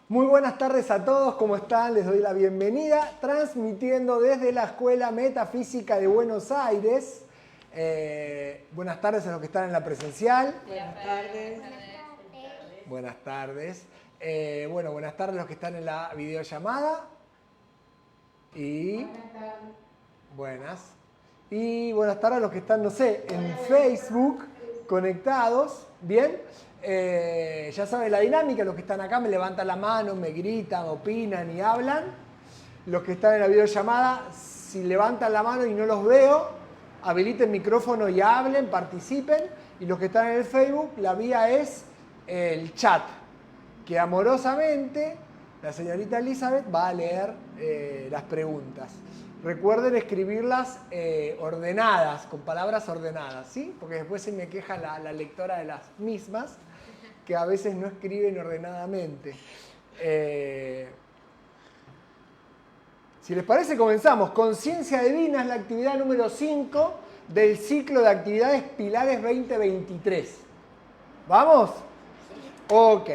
Muy buenas tardes a todos, ¿cómo están? Les doy la bienvenida, transmitiendo desde la Escuela Metafísica de Buenos Aires. Buenas tardes a los que están en la presencial. Buenas tardes. Buenas tardes. Buenas tardes a los que están en la videollamada. Y buenas. Y buenas tardes a los que están, no sé, en Facebook, conectados. Bien. Ya saben la dinámica, los que están acá me levantan la mano, me gritan, opinan y hablan. Los que están en la videollamada, si levantan la mano y no los veo, habiliten el micrófono y hablen, participen. Y los que están en el Facebook, la vía es el chat, que amorosamente la señorita Elizabeth va a leer las preguntas. Recuerden escribirlas ordenadas, con palabras ordenadas, ¿sí? Porque después se me queja la lectora de las mismas, que a veces no escriben ordenadamente. Si les parece, comenzamos. Conciencia Divina es la actividad número 5 del ciclo de actividades Pilares 2023. ¿Vamos? Ok.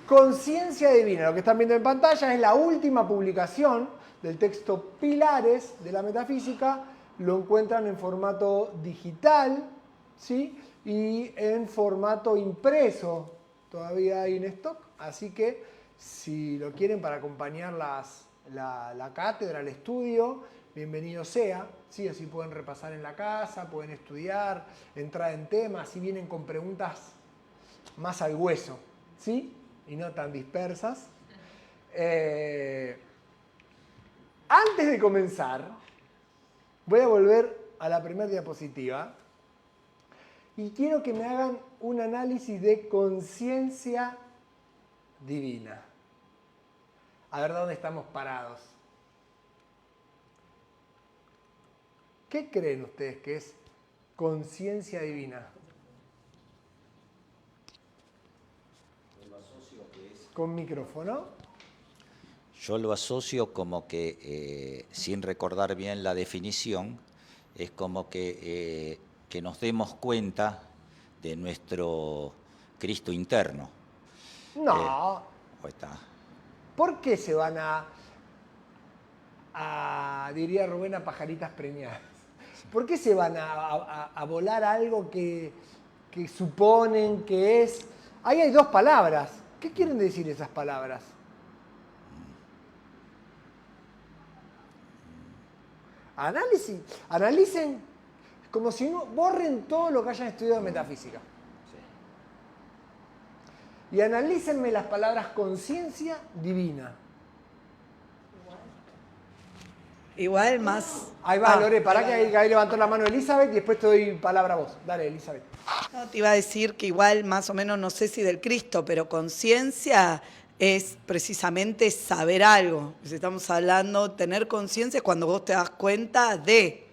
Conciencia Divina, lo que están viendo en pantalla, es la última publicación del texto Pilares de la Metafísica. Lo encuentran en formato digital, ¿sí? Y en formato impreso. Todavía hay en stock, así que si lo quieren para acompañar la cátedra, el estudio, bienvenido sea. ¿Sí? Así pueden repasar en la casa, pueden estudiar, entrar en temas, así vienen con preguntas más al hueso, ¿sí? Y no tan dispersas. Antes de comenzar, voy a volver a la primera diapositiva y quiero que me hagan un análisis de conciencia divina. A ver dónde estamos parados. ¿Qué creen ustedes que es conciencia divina? Con micrófono. Yo lo asocio como que, sin recordar bien la definición, es como que nos demos cuenta de nuestro Cristo interno. No. Está. ¿Por qué se van diría Rubén, a pajaritas preñadas? ¿Por qué se van a volar algo que suponen que es? Ahí hay dos palabras. ¿Qué quieren decir esas palabras? Analicen como si no borren todo lo que hayan estudiado en metafísica. Y analícenme las palabras conciencia divina. Igual más... Ahí va, Lore, pará que ahí levantó la mano Elizabeth y después te doy palabra a vos. Dale, Elizabeth. No, te iba a decir que igual más o menos, no sé si del Cristo, pero conciencia es precisamente saber algo. Si estamos hablando, tener conciencia es cuando vos te das cuenta de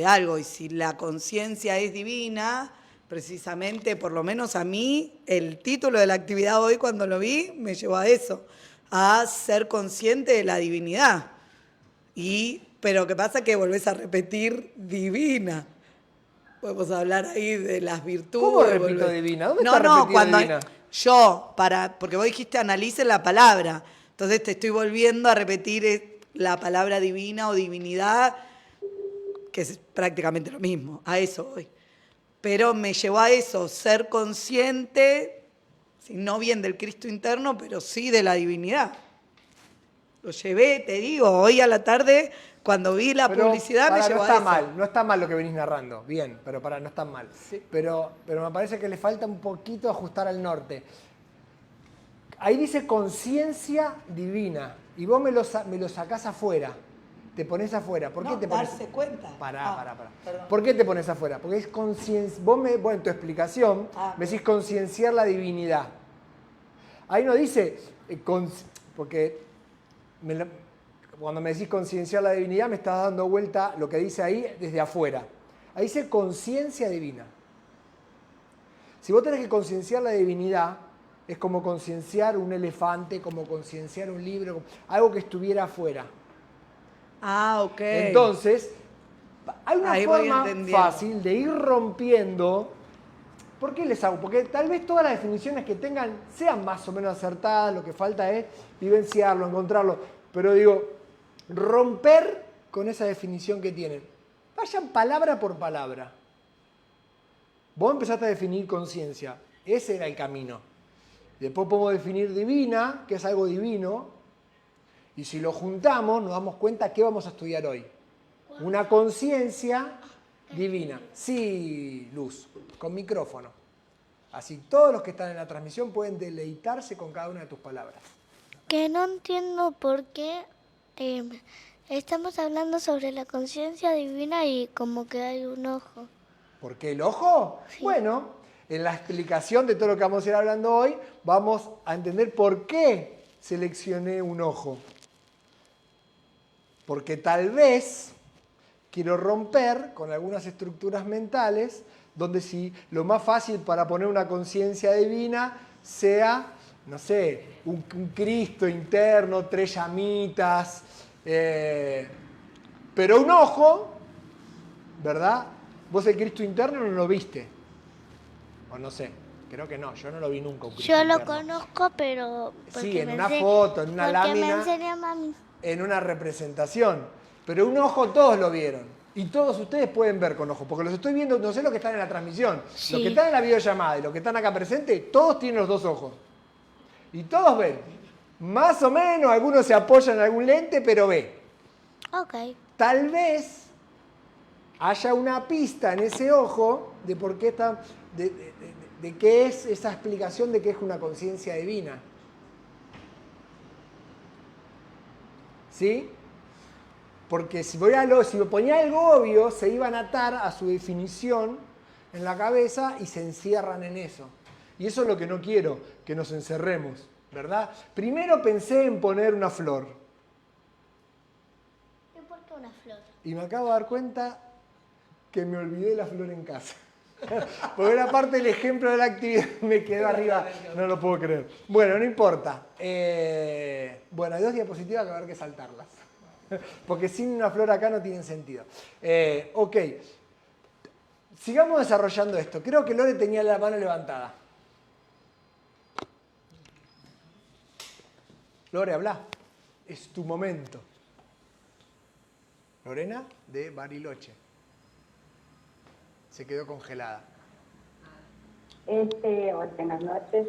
algo. Y si la conciencia es divina, precisamente, por lo menos a mí, el título de la actividad hoy cuando lo vi me llevó a eso, a ser consciente de la divinidad. Pero ¿qué pasa? Que volvés a repetir divina. Podemos hablar ahí de las virtudes. ¿Cómo repito divina? ¿Dónde está repetido cuando divina? porque vos dijiste analicen la palabra. Entonces te estoy volviendo a repetir la palabra divina o divinidad, que es prácticamente lo mismo. A eso voy. Pero me llevó a eso, ser consciente, no bien del Cristo interno, pero sí de la divinidad. Lo llevé, te digo, hoy a la tarde, cuando vi la publicidad, me llevó a eso. No está mal lo que venís narrando, bien, pero no está mal. Sí. Pero me parece que le falta un poquito ajustar al norte. Ahí dice conciencia divina, y vos me lo sacás afuera, te pones afuera. ¿Por qué te pones? Darse cuenta. Pará. Perdón. ¿Por qué te pones afuera? Porque es conciencia. En tu explicación me decís concienciar la divinidad. Ahí no dice, porque cuando me decís concienciar la divinidad me estás dando vuelta lo que dice ahí desde afuera. Ahí dice conciencia divina. Si vos tenés que concienciar la divinidad, es como concienciar un elefante, como concienciar un libro, algo que estuviera afuera. Ok. Entonces, hay una Ahí voy forma entendiendo. fácil de ir rompiendo, ¿Por qué les hago? Porque tal vez todas las definiciones que tengan sean más o menos acertadas, lo que falta es vivenciarlo, encontrarlo. Pero digo, romper con esa definición que tienen. Vayan palabra por palabra. Vos empezaste a definir conciencia. Ese era el camino. Después podemos definir divina, que es algo divino. Y si lo juntamos, nos damos cuenta qué vamos a estudiar hoy. Una conciencia divina. Sí, Luz, con micrófono. Así todos los que están en la transmisión pueden deleitarse con cada una de tus palabras. Que no entiendo por qué estamos hablando sobre la conciencia divina y como que hay un ojo. ¿Por qué el ojo? Sí. Bueno, en la explicación de todo lo que vamos a ir hablando hoy, vamos a entender por qué seleccioné un ojo. Porque tal vez quiero romper con algunas estructuras mentales donde si lo más fácil para poner una conciencia divina sea, no sé, un Cristo interno, 3 llamitas, pero un ojo, ¿verdad? Vos el Cristo interno no lo viste, o no sé, creo que no, yo no lo vi nunca. Un Cristo Yo lo interno. conozco, pero... Sí, en una foto, en una porque lámina. me enseña mami. En una representación. Pero un ojo todos lo vieron. Y todos ustedes pueden ver con ojo. Porque los estoy viendo, no sé los que están en la transmisión. Sí. Los que están en la videollamada y los que están acá presentes, todos tienen los 2 ojos. Y todos ven. Más o menos, algunos se apoyan en algún lente, pero ve. Ok. Tal vez haya una pista en ese ojo de por qué está. De qué es esa explicación de que es una conciencia divina. ¿Sí? Porque si me ponía algo obvio, se iban a atar a su definición en la cabeza y se encierran en eso. Y eso es lo que no quiero, que nos encerremos, ¿verdad? Primero pensé en poner una flor. ¿Y por qué una flor? Y me acabo de dar cuenta que me olvidé la flor en casa. Porque era parte del ejemplo de la actividad, me quedó arriba, no lo puedo creer. Bueno, no importa. Bueno, hay 2 diapositivas que va a haber que saltarlas. Porque sin una flor acá no tienen sentido. Ok, sigamos desarrollando esto. Creo que Lore tenía la mano levantada. Lore, habla. Es tu momento. Lorena, de Bariloche. Se quedó congelada. Buenas noches.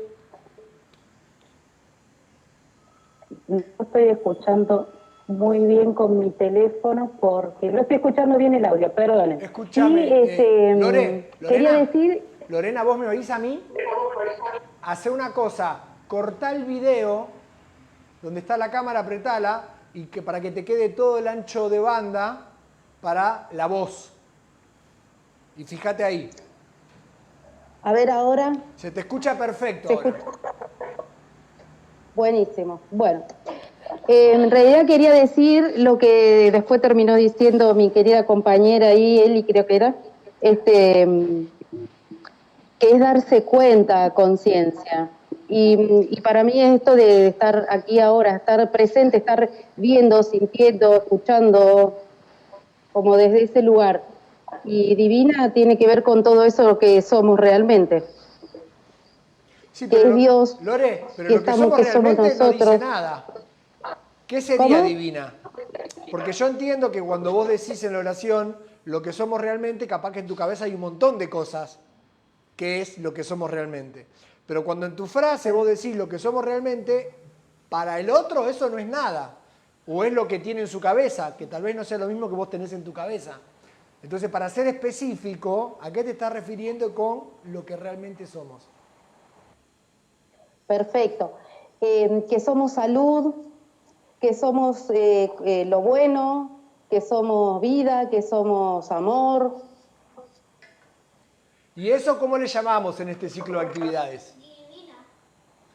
No estoy escuchando muy bien con mi teléfono porque no estoy escuchando bien el audio, perdonen. Escúchame, Sí, Lorena, quería decir... Lorena, ¿vos me oís a mí? Hacé una cosa, cortá el video donde está la cámara, apretala, y que para que te quede todo el ancho de banda para la voz. Y fíjate ahí. A ver ahora. Se te escucha perfecto ¿Se ahora. escucha? Buenísimo. Bueno, en realidad quería decir lo que después terminó diciendo mi querida compañera ahí, Eli creo que era, que es darse cuenta, conciencia. Y para mí es esto de estar aquí ahora, estar presente, estar viendo, sintiendo, escuchando, como desde ese lugar. Y divina tiene que ver con todo eso que somos realmente. Sí, Que es Dios, Lore, pero que lo que estamos, somos que somos realmente no dice nosotros. nada. ¿Qué sería ¿Cómo? divina? Porque yo entiendo que cuando vos decís en la oración lo que somos realmente, capaz que en tu cabeza hay un montón de cosas que es lo que somos realmente. Pero cuando en tu frase vos decís lo que somos realmente, para el otro eso no es nada. O es lo que tiene en su cabeza, que tal vez no sea lo mismo que vos tenés en tu cabeza. Entonces, para ser específico, ¿a qué te estás refiriendo con lo que realmente somos? Perfecto. Que somos salud, que somos lo bueno, que somos vida, que somos amor. ¿Y eso cómo le llamamos en este ciclo de actividades? Divina.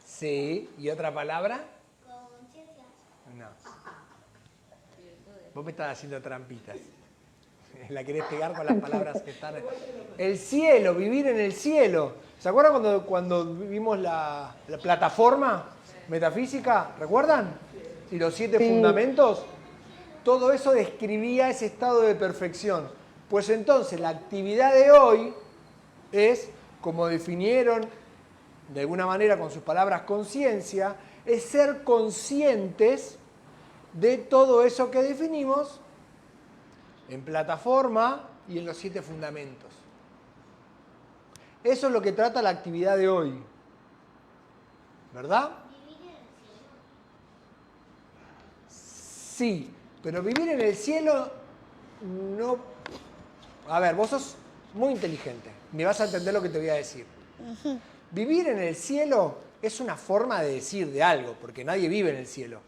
Sí. ¿Y otra palabra? Conciencia. No. Vos me estás haciendo trampitas. La querés pegar con las palabras que están... El cielo, vivir en el cielo. ¿Se acuerdan cuando vimos la plataforma metafísica? ¿Recuerdan? Y los 7 fundamentos. Todo eso describía ese estado de perfección. Pues entonces la actividad de hoy es como definieron de alguna manera con sus palabras conciencia, es ser conscientes de todo eso que definimos en plataforma y en los 7 fundamentos. Eso es lo que trata la actividad de hoy. ¿Verdad? Sí, pero vivir en el cielo no... A ver, vos sos muy inteligente. Me vas a entender lo que te voy a decir. Vivir en el cielo es una forma de decir de algo, porque nadie vive en el cielo.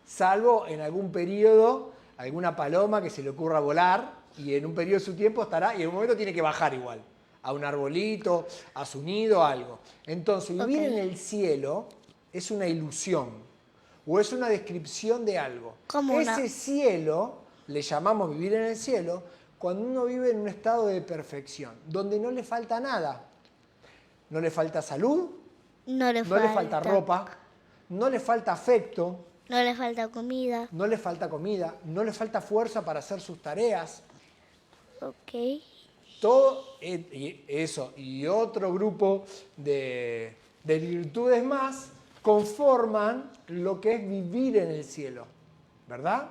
Salvo en algún periodo, alguna paloma que se le ocurra volar, y en un periodo de su tiempo estará, y en un momento tiene que bajar igual, a un arbolito, a su nido, algo. Entonces, vivir en el cielo es una ilusión, o es una descripción de algo. Ese cielo, le llamamos vivir en el cielo, cuando uno vive en un estado de perfección, donde no le falta nada. No le falta salud, no le falta ropa, no le falta afecto, no le falta comida, no le falta fuerza para hacer sus tareas. Ok. Todo eso y otro grupo de virtudes más conforman lo que es vivir en el cielo, ¿verdad?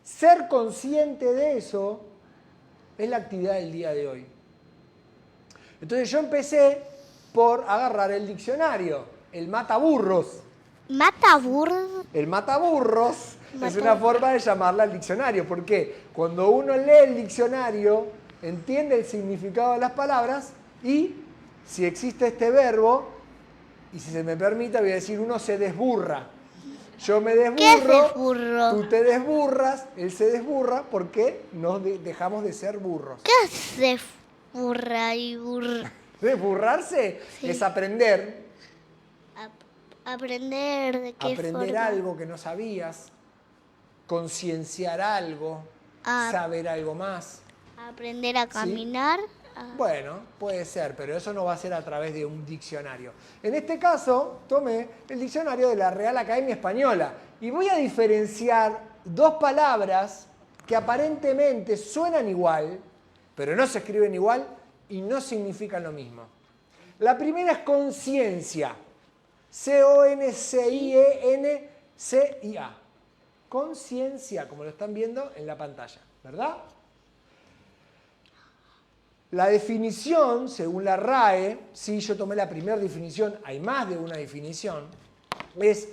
Ser consciente de eso es la actividad del día de hoy. Entonces yo empecé por agarrar el diccionario, el mataburros. ¿Mataburros? El mataburros es una forma de llamarla al diccionario. ¿Por qué? Cuando uno lee el diccionario, entiende el significado de las palabras y si existe este verbo, y si se me permite, voy a decir uno se desburra. Yo me desburro, ¿Qué es desburro? Tú te desburras, él se desburra porque nos dejamos de ser burros. ¿Qué es desburra y burra? Desburrarse es aprender. ¿Aprender de qué Aprender forma? algo que no sabías, concienciar algo, saber algo más. ¿Aprender a caminar? ¿Sí? Bueno, puede ser, pero eso no va a ser a través de un diccionario. En este caso, tomé el diccionario de la Real Academia Española y voy a diferenciar dos palabras que aparentemente suenan igual, pero no se escriben igual y no significan lo mismo. La primera es conciencia. C-O-N-C-I-E-N-C-I-A. Conciencia, como lo están viendo en la pantalla, ¿verdad? La definición, según la RAE, sí, yo tomé la primera definición, hay más de una definición, es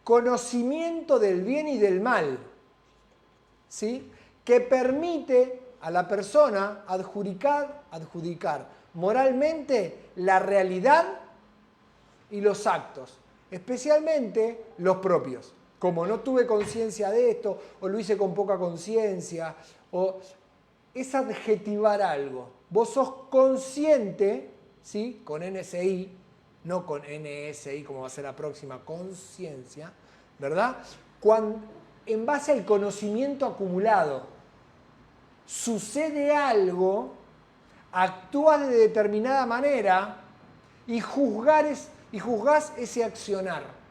conocimiento del bien y del mal, ¿sí? Que permite a la persona adjudicar moralmente la realidad y los actos, especialmente los propios. Como no tuve conciencia de esto, o lo hice con poca conciencia, o es adjetivar algo. Vos sos consciente, ¿sí? Con NSI, no con NSI, como va a ser la próxima, conciencia, ¿verdad? En base al conocimiento acumulado, sucede algo, actúas de determinada manera y juzgás ese accionar.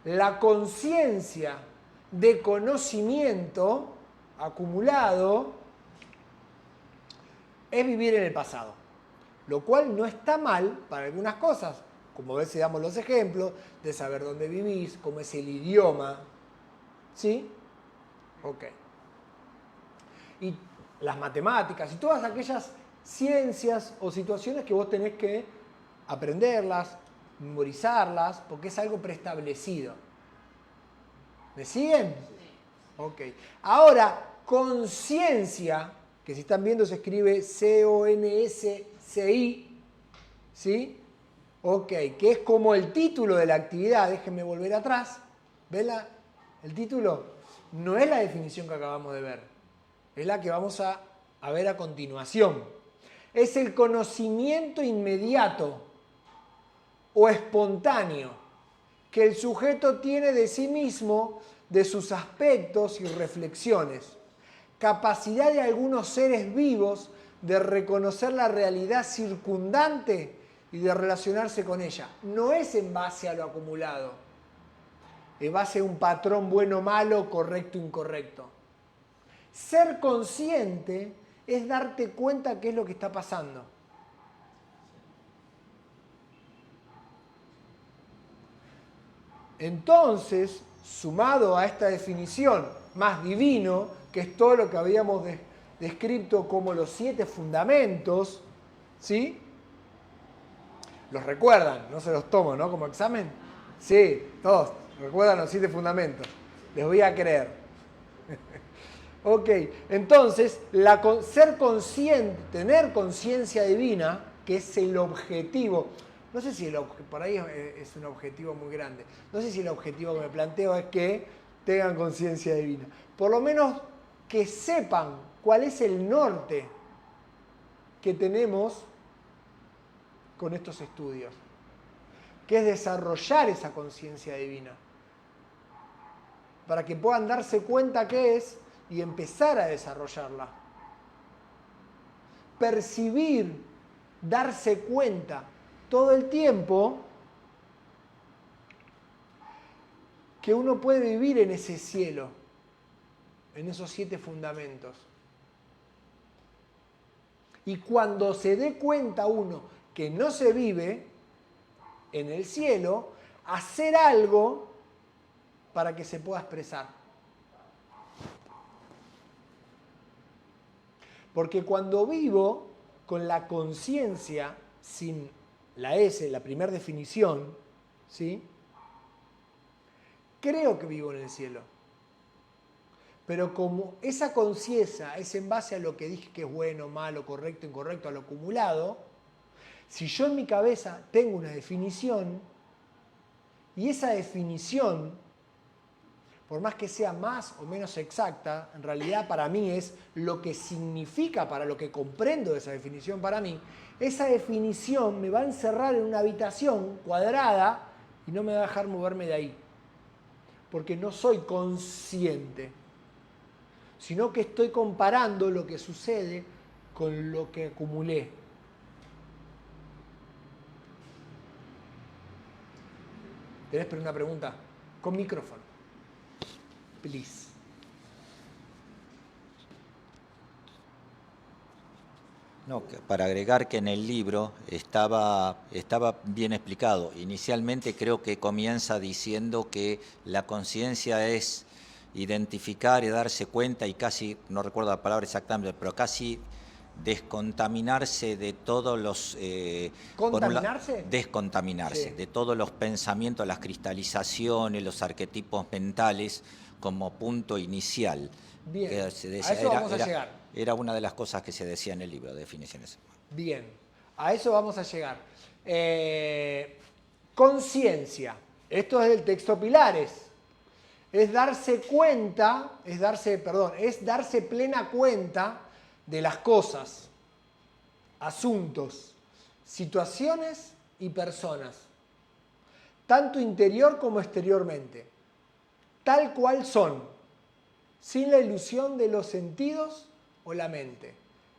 La conciencia de conocimiento acumulado es vivir en el pasado, lo cual no está mal para algunas cosas, como a veces damos los ejemplos de saber dónde vivís, cómo es el idioma, ¿sí? Ok. Y las matemáticas y todas aquellas ciencias o situaciones que vos tenés que aprenderlas, memorizarlas, porque es algo preestablecido. ¿Me siguen? Ok. Ahora, conciencia, que si están viendo se escribe C-O-N-S-C-I, ¿sí? Ok, que es como el título de la actividad. Déjenme volver atrás. ¿Ven el título? No es la definición que acabamos de ver. Es la que vamos a ver a continuación. Es el conocimiento inmediato o espontáneo que el sujeto tiene de sí mismo, de sus aspectos y reflexiones. Capacidad de algunos seres vivos de reconocer la realidad circundante y de relacionarse con ella. No es en base a lo acumulado, en base a un patrón bueno o malo, correcto o incorrecto. Ser consciente es darte cuenta qué es lo que está pasando. Entonces, sumado a esta definición más divino, que es todo lo que habíamos descrito como los 7 fundamentos, ¿sí? ¿Los recuerdan? No se los tomo, ¿no? Como examen. Sí, todos recuerdan los 7 fundamentos. Les voy a creer. Ok, entonces, ser consciente, tener conciencia divina, que es el objetivo. No sé si por ahí es un objetivo muy grande. No sé si el objetivo que me planteo es que tengan conciencia divina. Por lo menos que sepan cuál es el norte que tenemos con estos estudios, que es desarrollar esa conciencia divina, para que puedan darse cuenta qué es y empezar a desarrollarla. Percibir, darse cuenta todo el tiempo que uno puede vivir en ese cielo, en esos 7 fundamentos. Y cuando se dé cuenta uno que no se vive en el cielo, hacer algo para que se pueda expresar. Porque cuando vivo con la conciencia sin la S, la primera definición, ¿sí? Creo que vivo en el cielo. Pero como esa conciencia es en base a lo que dije que es bueno, malo, correcto, incorrecto, a lo acumulado, si yo en mi cabeza tengo una definición, y esa definición, por más que sea más o menos exacta, en realidad para mí es lo que significa para lo que comprendo de esa definición para mí, esa definición me va a encerrar en una habitación cuadrada y no me va a dejar moverme de ahí. Porque no soy consciente, sino que estoy comparando lo que sucede con lo que acumulé. ¿Tenés una pregunta? Con micrófono. Please. No, para agregar que en el libro estaba bien explicado. Inicialmente creo que comienza diciendo que la conciencia es identificar y darse cuenta y casi, no recuerdo la palabra exactamente, pero casi descontaminarse de todos los... ¿Contaminarse? Descontaminarse, Sí. de todos los pensamientos, las cristalizaciones, los arquetipos mentales como punto inicial. Bien, Se a decía, eso vamos a llegar. Era una de las cosas que se decía en el libro, definiciones. Bien, a eso vamos a llegar. Conciencia. Esto es del texto Pilares. Es darse cuenta, es darse plena cuenta de las cosas, asuntos, situaciones y personas, tanto interior como exteriormente, tal cual son, sin la ilusión de los sentidos o la mente.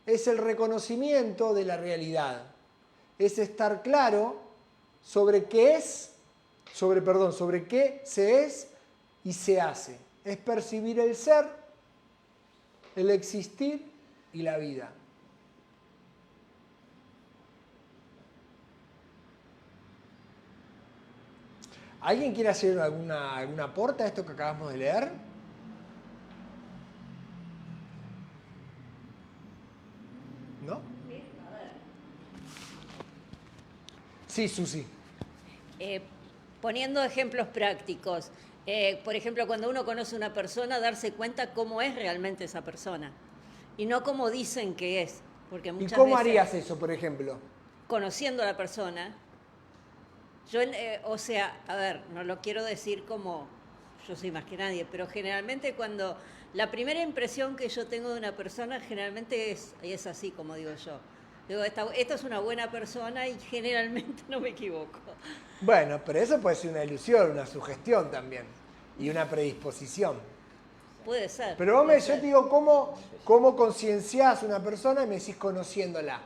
Es el reconocimiento de la realidad, es estar claro sobre qué sobre qué se es y se hace. Es percibir el ser, el existir y la vida. ¿Alguien quiere hacer algún aporte a esto que acabamos de leer? ¿No? Sí, Susi. Poniendo ejemplos prácticos, por ejemplo, cuando uno conoce a una persona, darse cuenta cómo es realmente esa persona y no cómo dicen que es. Porque muchas ¿Y cómo veces, harías eso, por ejemplo? conociendo a la persona, yo, o sea, a ver, no lo quiero decir como yo soy más que nadie, pero generalmente cuando la primera impresión que yo tengo de una persona generalmente es así, como digo yo. Digo, esta es una buena persona y generalmente no me equivoco. Bueno, pero eso puede ser una ilusión, una sugestión también y una predisposición. Puede ser. Pero vos puede yo ser. te digo, ¿cómo concienciás a una persona? Y me decís conociéndola.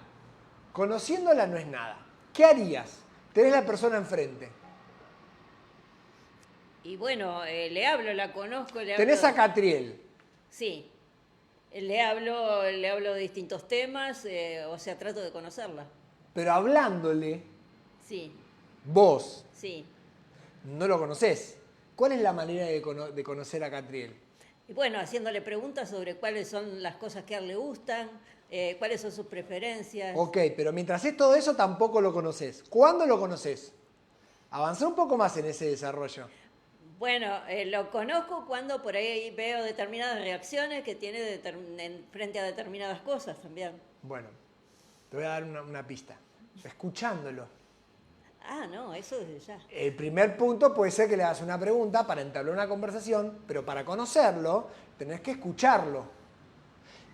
Conociéndola no es nada. ¿Qué harías? Tenés la persona enfrente. Y bueno, le hablo, la conozco, le hablo. Tenés a Catriel. Sí. Le hablo de distintos temas, o sea, trato de conocerla. Pero hablándole, Sí, vos sí. no lo conocés. ¿Cuál es la manera de conocer a Catriel? Y bueno, haciéndole preguntas sobre cuáles son las cosas que a él le gustan, cuáles son sus preferencias. Ok, pero mientras es todo eso tampoco lo conoces. ¿Cuándo lo conoces? Avanzá un poco más en ese desarrollo. Bueno, lo conozco cuando por ahí veo determinadas reacciones que tiene frente a determinadas cosas también. Bueno, te voy a dar una pista. Escuchándolo. Ah, no, eso desde ya. El primer punto puede ser que le hagas una pregunta para entablar una conversación, pero para conocerlo tenés que escucharlo.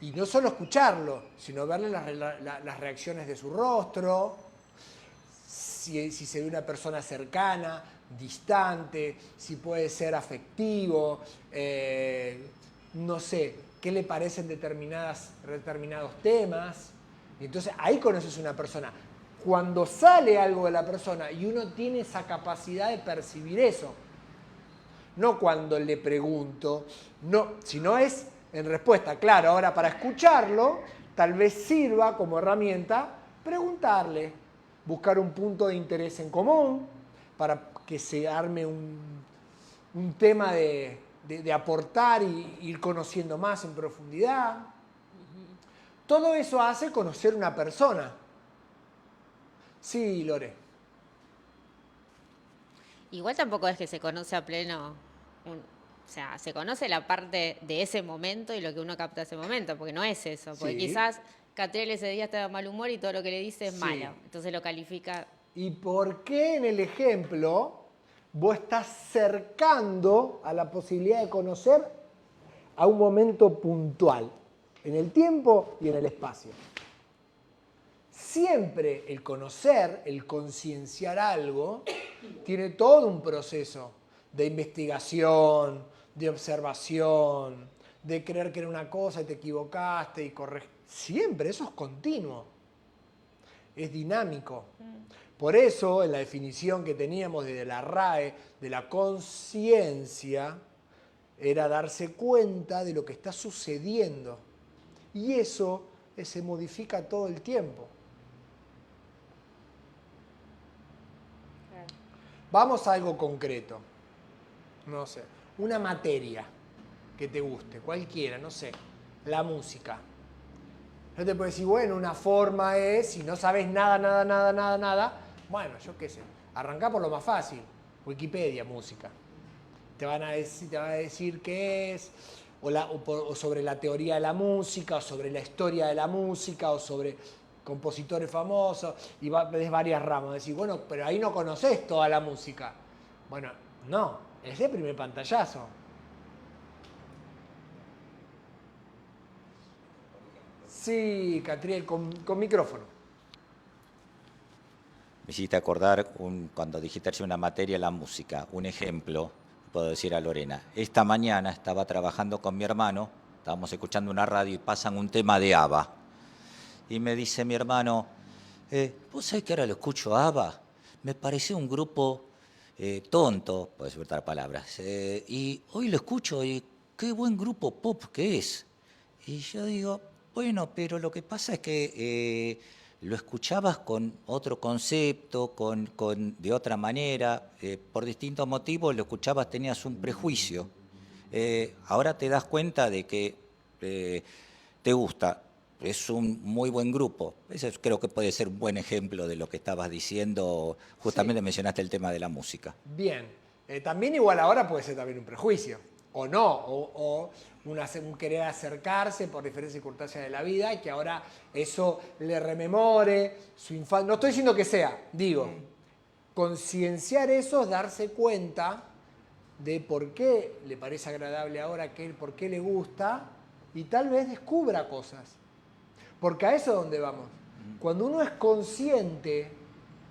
Y no solo escucharlo, sino verle las reacciones de su rostro, si se ve una persona cercana, distante, si puede ser afectivo, no sé, qué le parecen determinados temas. Entonces ahí conoces una persona. Cuando sale algo de la persona y uno tiene esa capacidad de percibir eso, no cuando le pregunto, no, sino es en respuesta. Claro, ahora para escucharlo, tal vez sirva como herramienta preguntarle, buscar un punto de interés en común para que se arme un tema de aportar y ir conociendo más en profundidad. Todo eso hace conocer una persona. Sí, Lore. Igual tampoco es que se conoce a pleno, o sea, se conoce la parte de ese momento y lo que uno capta ese momento, porque no es eso, porque Sí. quizás Catriel ese día está de mal humor y todo lo que le dice es Sí. malo, entonces lo califica. ¿Y por qué en el ejemplo vos estás cercando a la posibilidad de conocer a un momento puntual, en el tiempo y en el espacio? Siempre el conocer, el concienciar algo, tiene todo un proceso de investigación, de observación, de creer que era una cosa y te equivocaste y corregir. Siempre, eso es continuo, es dinámico. Por eso, en la definición que teníamos desde la RAE de la conciencia, era darse cuenta de lo que está sucediendo. Y eso se modifica todo el tiempo. Vamos a algo concreto. No sé, una materia que te guste, cualquiera, no sé, la música. Yo te puedo decir, bueno, una forma es, si no sabes nada, bueno, yo qué sé, arrancá por lo más fácil, Wikipedia, música. Te van a decir qué es, o sobre la teoría de la música, o sobre la historia de la música, o sobre compositores famosos, y ves varias ramas. Decís, bueno, pero ahí no conoces toda la música. Bueno, no, es el primer pantallazo. Sí, Catriel, con micrófono. Me hiciste acordar cuando dijiste hacer una materia, la música. Un ejemplo, puedo decir a Lorena. Esta mañana estaba trabajando con mi hermano, estábamos escuchando una radio y pasan un tema de ABBA. Y me dice mi hermano, ¿vos sabés que ahora lo escucho a ABBA? Me pareció un grupo tonto, puedes sueltar palabras. Y hoy lo escucho y qué buen grupo pop que es. Y yo digo, bueno, pero lo que pasa es que lo escuchabas con otro concepto, de otra manera, por distintos motivos lo escuchabas, tenías un prejuicio. Ahora te das cuenta de que te gusta, es un muy buen grupo. Ese creo que puede ser un buen ejemplo de lo que estabas diciendo, justamente sí. Mencionaste el tema de la música. Bien, también igual ahora puede ser también un prejuicio, o no, o un querer acercarse por diferentes circunstancias de la vida y que ahora eso le rememore su infancia. No estoy diciendo que sea, digo, concienciar eso es darse cuenta de por qué le parece agradable ahora, por qué le gusta y tal vez descubra cosas. Porque a eso es donde vamos. Cuando uno es consciente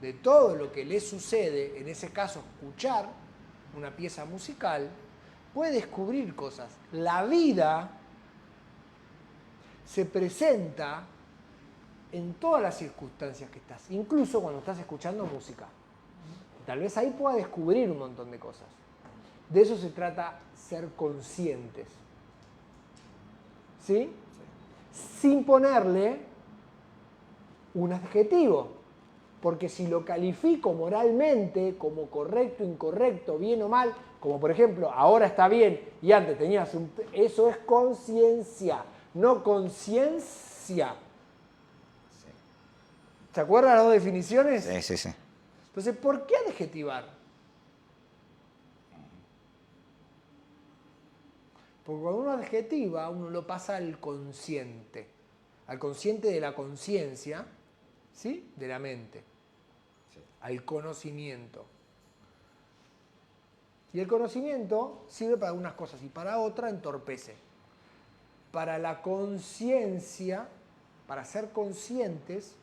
de todo lo que le sucede, en ese caso escuchar una pieza musical, puede descubrir cosas. La vida se presenta en todas las circunstancias que estás, incluso cuando estás escuchando música. Tal vez ahí pueda descubrir un montón de cosas. De eso se trata ser conscientes. ¿Sí? sin ponerle un adjetivo. Porque si lo califico moralmente como correcto, incorrecto, bien o mal, como por ejemplo, ahora está bien y antes tenías un... Eso es conciencia, no conciencia. ¿Se acuerdan las dos definiciones? Sí, sí, sí. Entonces, ¿por qué adjetivar? Porque cuando uno adjetiva, uno lo pasa al consciente de la conciencia, ¿sí? De la mente, al conocimiento. Y el conocimiento sirve para algunas cosas y para otras entorpece. Para la conciencia, para ser conscientes,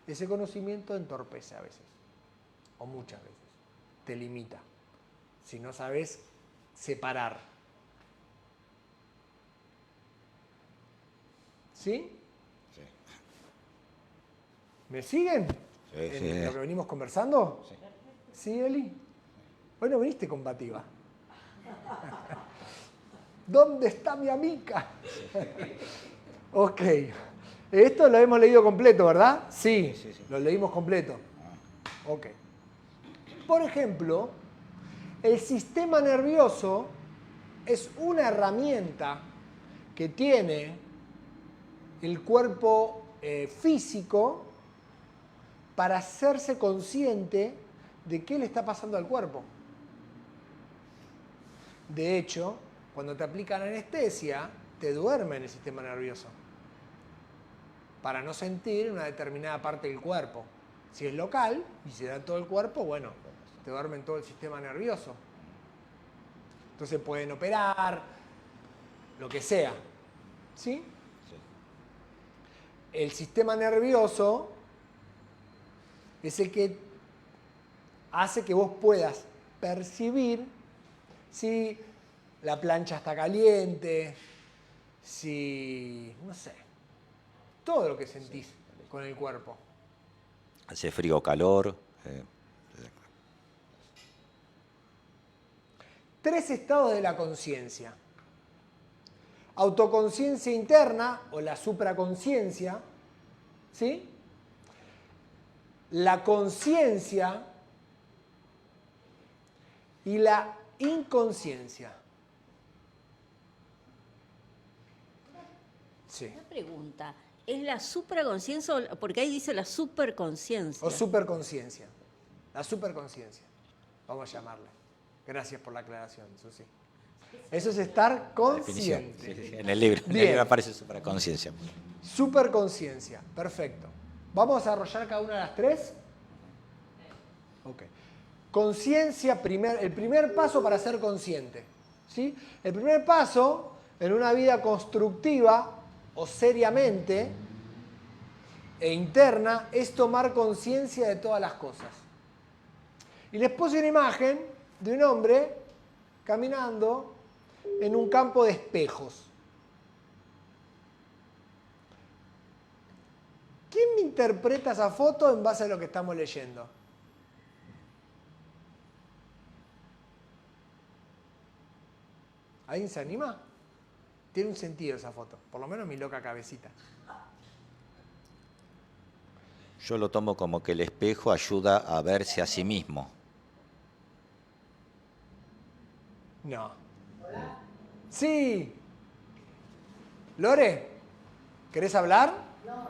ese conocimiento entorpece a veces, o muchas veces, te limita, si no sabes separar. ¿Sí? Sí. ¿Me siguen? Sí, ¿En sí. lo que venimos conversando? Sí. ¿Sí, Eli? Hoy no viniste combativa. ¿Dónde está mi amiga? Ok. Esto lo hemos leído completo, ¿verdad? Sí, Sí, sí. lo leímos completo. Ok. Por ejemplo, el sistema nervioso es una herramienta que tiene el cuerpo físico para hacerse consciente de qué le está pasando al cuerpo. De hecho, cuando te aplican anestesia, te duerme en el sistema nervioso para no sentir una determinada parte del cuerpo. Si es local y se da en todo el cuerpo, bueno, te duerme en todo el sistema nervioso. Entonces pueden operar, lo que sea. ¿Sí? Sí. El sistema nervioso es el que hace que vos puedas percibir si la plancha está caliente, si, no sé, todo lo que sentís con el cuerpo. Hace frío o calor. 3 estados de la conciencia. Autoconciencia interna o la supraconciencia, ¿sí? La conciencia y la inconsciencia. Sí. Una pregunta, ¿es la supraconciencia o porque ahí dice la superconciencia? O superconciencia. La superconciencia. Vamos a llamarle. Gracias por la aclaración, Susi. Eso es estar Definición. consciente. Sí, sí. En el libro Bien. aparece supraconciencia. Superconciencia. Perfecto. ¿Vamos a desarrollar cada una de las 3? Ok. Conciencia, el primer paso para ser consciente. ¿Sí? El primer paso en una vida constructiva o seriamente e interna es tomar conciencia de todas las cosas. Y les puse una imagen de un hombre caminando en un campo de espejos. ¿Quién me interpreta esa foto en base a lo que estamos leyendo? ¿Alguien se anima? Tiene un sentido esa foto, por lo menos mi loca cabecita. Yo lo tomo como que el espejo ayuda a verse a sí mismo. No. Sí. Lore, ¿querés hablar? No,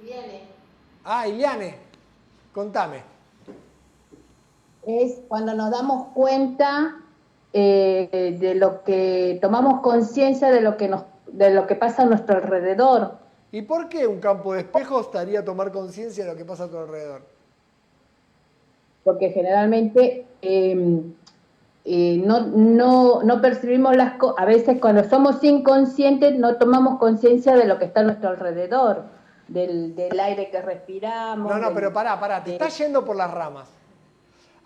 viene. Ah, Iliane, contame. Es cuando nos damos cuenta de lo que tomamos conciencia de lo que pasa a nuestro alrededor. ¿Y por qué un campo de espejos estaría a tomar conciencia de lo que pasa a tu alrededor? Porque generalmente no percibimos las cosas. A veces cuando somos inconscientes no tomamos conciencia de lo que está a nuestro alrededor, del aire que respiramos. No, pero pará, te estás yendo por las ramas.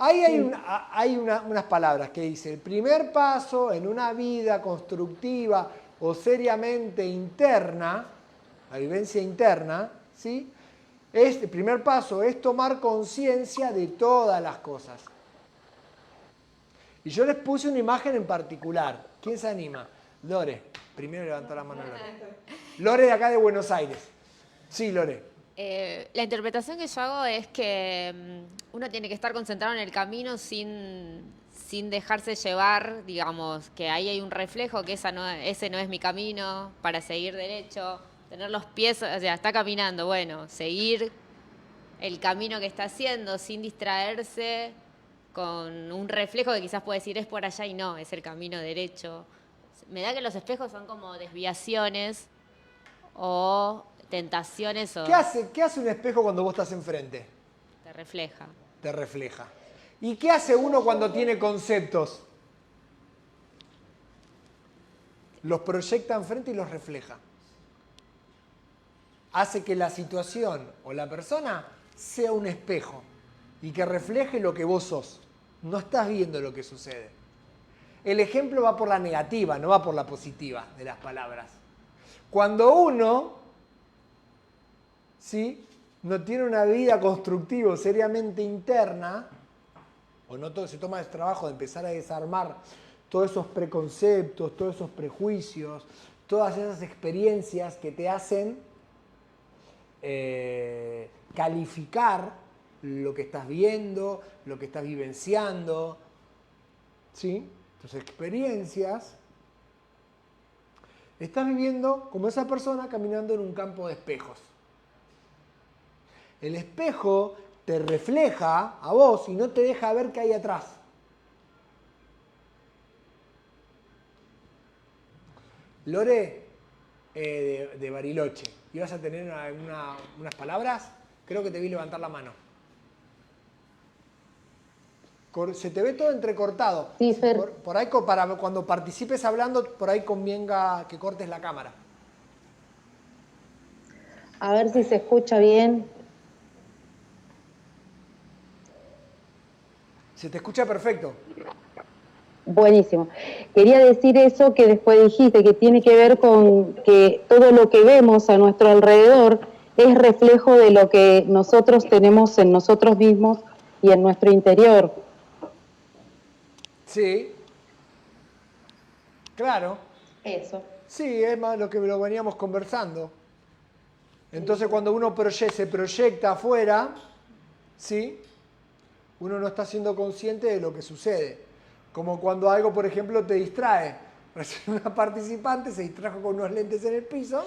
Ahí hay unas palabras que dice, el primer paso en una vida constructiva o seriamente interna, la vivencia interna, ¿sí? El primer paso es tomar conciencia de todas las cosas. Y yo les puse una imagen en particular. ¿Quién se anima? Lore, primero levantó la mano Lore. Lore de acá de Buenos Aires. Sí, Lore. La interpretación que yo hago es que uno tiene que estar concentrado en el camino sin dejarse llevar, digamos, que ahí hay un reflejo, que ese no es mi camino, para seguir derecho, tener los pies, o sea, está caminando, bueno, seguir el camino que está haciendo sin distraerse con un reflejo que quizás puede decir es por allá y no, es el camino derecho. Me da que los espejos son como desviaciones o tentaciones o ¿Qué hace un espejo cuando vos estás enfrente? te refleja. Te refleja. ¿Y qué hace uno cuando tiene conceptos? Los proyecta enfrente y los refleja. Hace que la situación o la persona sea un espejo y que refleje lo que vos sos. No estás viendo lo que sucede. El ejemplo va por la negativa, no va por la positiva de las palabras. Cuando uno, ¿sí?, no tiene una vida constructiva, seriamente interna, o no todo, se toma el trabajo de empezar a desarmar todos esos preconceptos, todos esos prejuicios, todas esas experiencias que te hacen calificar lo que estás viendo, lo que estás vivenciando, ¿sí? Tus experiencias. Estás viviendo como esa persona caminando en un campo de espejos. El espejo te refleja a vos y no te deja ver qué hay atrás. Lore, de Bariloche, ¿ibas a tener unas palabras? Creo que te vi levantar la mano. Se te ve todo entrecortado. Sí, Fer. Por ahí, para cuando participes hablando, por ahí convenga que cortes la cámara. A ver si se escucha bien. Se te escucha perfecto. Buenísimo. Quería decir eso que después dijiste, que tiene que ver con que todo lo que vemos a nuestro alrededor es reflejo de lo que nosotros tenemos en nosotros mismos y en nuestro interior. Sí. Claro. Eso. Sí, es más lo que lo veníamos conversando. Entonces cuando uno se proyecta afuera, ¿sí?, uno no está siendo consciente de lo que sucede. Como cuando algo, por ejemplo, te distrae. Una participante se distrajo con unos lentes en el piso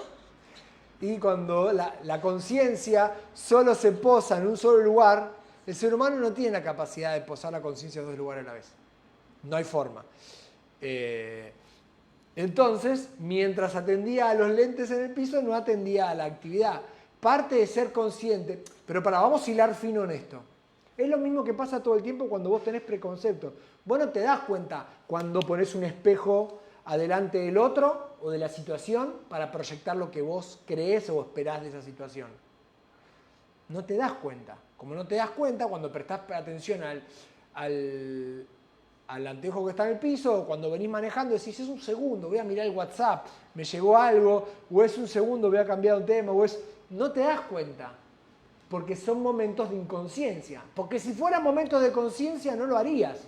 y cuando la conciencia solo se posa en un solo lugar, el ser humano no tiene la capacidad de posar la conciencia en dos lugares a la vez. No hay forma. Entonces, mientras atendía a los lentes en el piso, no atendía a la actividad. Parte de ser consciente, pero vamos a hilar fino en esto. Es lo mismo que pasa todo el tiempo cuando vos tenés preconceptos. Vos no te das cuenta cuando pones un espejo adelante del otro o de la situación para proyectar lo que vos creés o esperás de esa situación. No te das cuenta. Como no te das cuenta cuando prestás atención al anteojo que está en el piso, o cuando venís manejando decís, es un segundo, voy a mirar el WhatsApp, me llegó algo, o es un segundo, voy a cambiar un tema, no te das cuenta. Porque son momentos de inconsciencia. Porque si fueran momentos de conciencia no lo harías.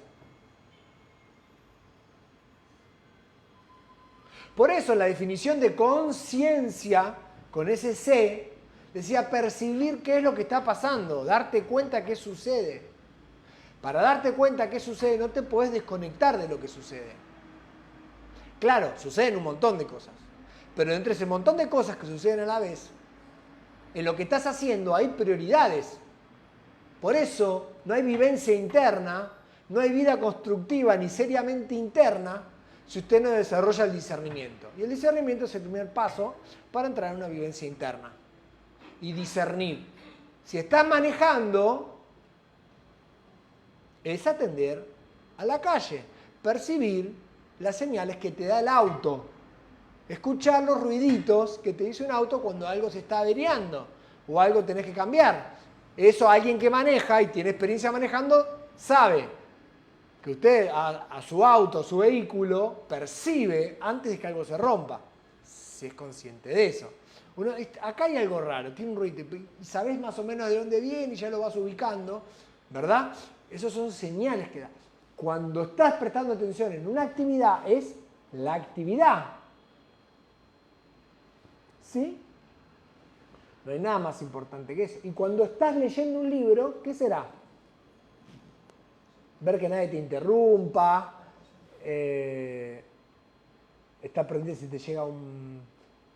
Por eso la definición de conciencia, con ese C, decía percibir qué es lo que está pasando, darte cuenta qué sucede. Para darte cuenta qué sucede no te podés desconectar de lo que sucede. Claro, suceden un montón de cosas. Pero entre ese montón de cosas que suceden a la vez, en lo que estás haciendo hay prioridades. Por eso no hay vivencia interna, no hay vida constructiva ni seriamente interna si usted no desarrolla el discernimiento. Y el discernimiento es el primer paso para entrar en una vivencia interna. Y discernir. Si estás manejando, es atender a la calle, percibir las señales que te da el auto. Escuchar los ruiditos que te dice un auto cuando algo se está averiando o algo tenés que cambiar. Eso alguien que maneja y tiene experiencia manejando sabe que usted a su auto, a su vehículo, percibe antes de que algo se rompa. Si es consciente de eso. Acá hay algo raro, tiene un ruido y sabés más o menos de dónde viene y ya lo vas ubicando, ¿verdad? Esas son señales que da. Cuando estás prestando atención en una actividad, es la actividad. ¿Sí? No hay nada más importante que eso. Y cuando estás leyendo un libro, ¿qué será? Ver que nadie te interrumpa, estar pendiente si te llega un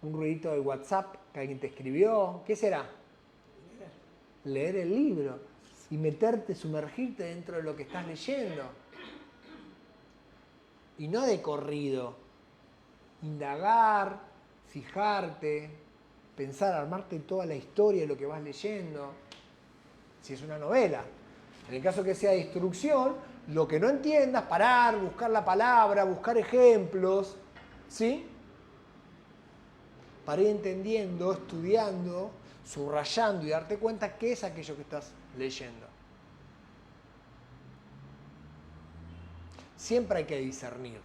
ruidito de WhatsApp que alguien te escribió. ¿Qué será? Leer el libro y meterte, sumergirte dentro de lo que estás leyendo. Y no de corrido. Indagar, fijarte, pensar, armarte toda la historia de lo que vas leyendo. Si es una novela. En el caso que sea de instrucción, lo que no entiendas, parar, buscar la palabra, buscar ejemplos, ¿sí? Para ir entendiendo, estudiando, subrayando y darte cuenta qué es aquello que estás leyendo. Siempre hay que discernir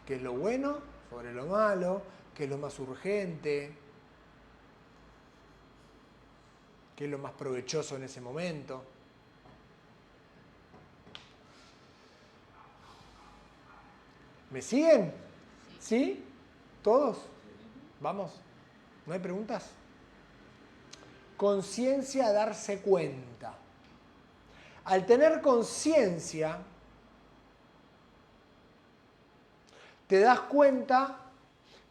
qué es lo bueno sobre lo malo, qué es lo más urgente, qué es lo más provechoso en ese momento. ¿Me siguen? ¿Sí? ¿Todos? ¿Vamos? ¿No hay preguntas? Conciencia, darse cuenta. Al tener conciencia, te das cuenta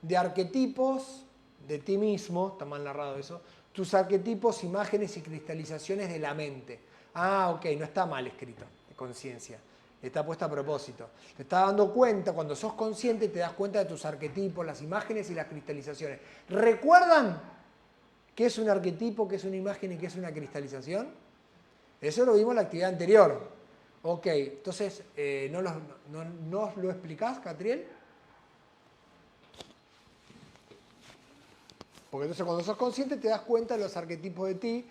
de arquetipos de ti mismo, está mal narrado eso, tus arquetipos, imágenes y cristalizaciones de la mente. Ah, ok, no está mal escrito, de conciencia. Está puesta a propósito. Te estás dando cuenta, cuando sos consciente, te das cuenta de tus arquetipos, las imágenes y las cristalizaciones. ¿Recuerdan qué es un arquetipo, qué es una imagen y qué es una cristalización? Eso lo vimos en la actividad anterior. Ok, entonces, ¿nos lo explicás, Catriel? Porque entonces cuando sos consciente te das cuenta de los arquetipos de ti,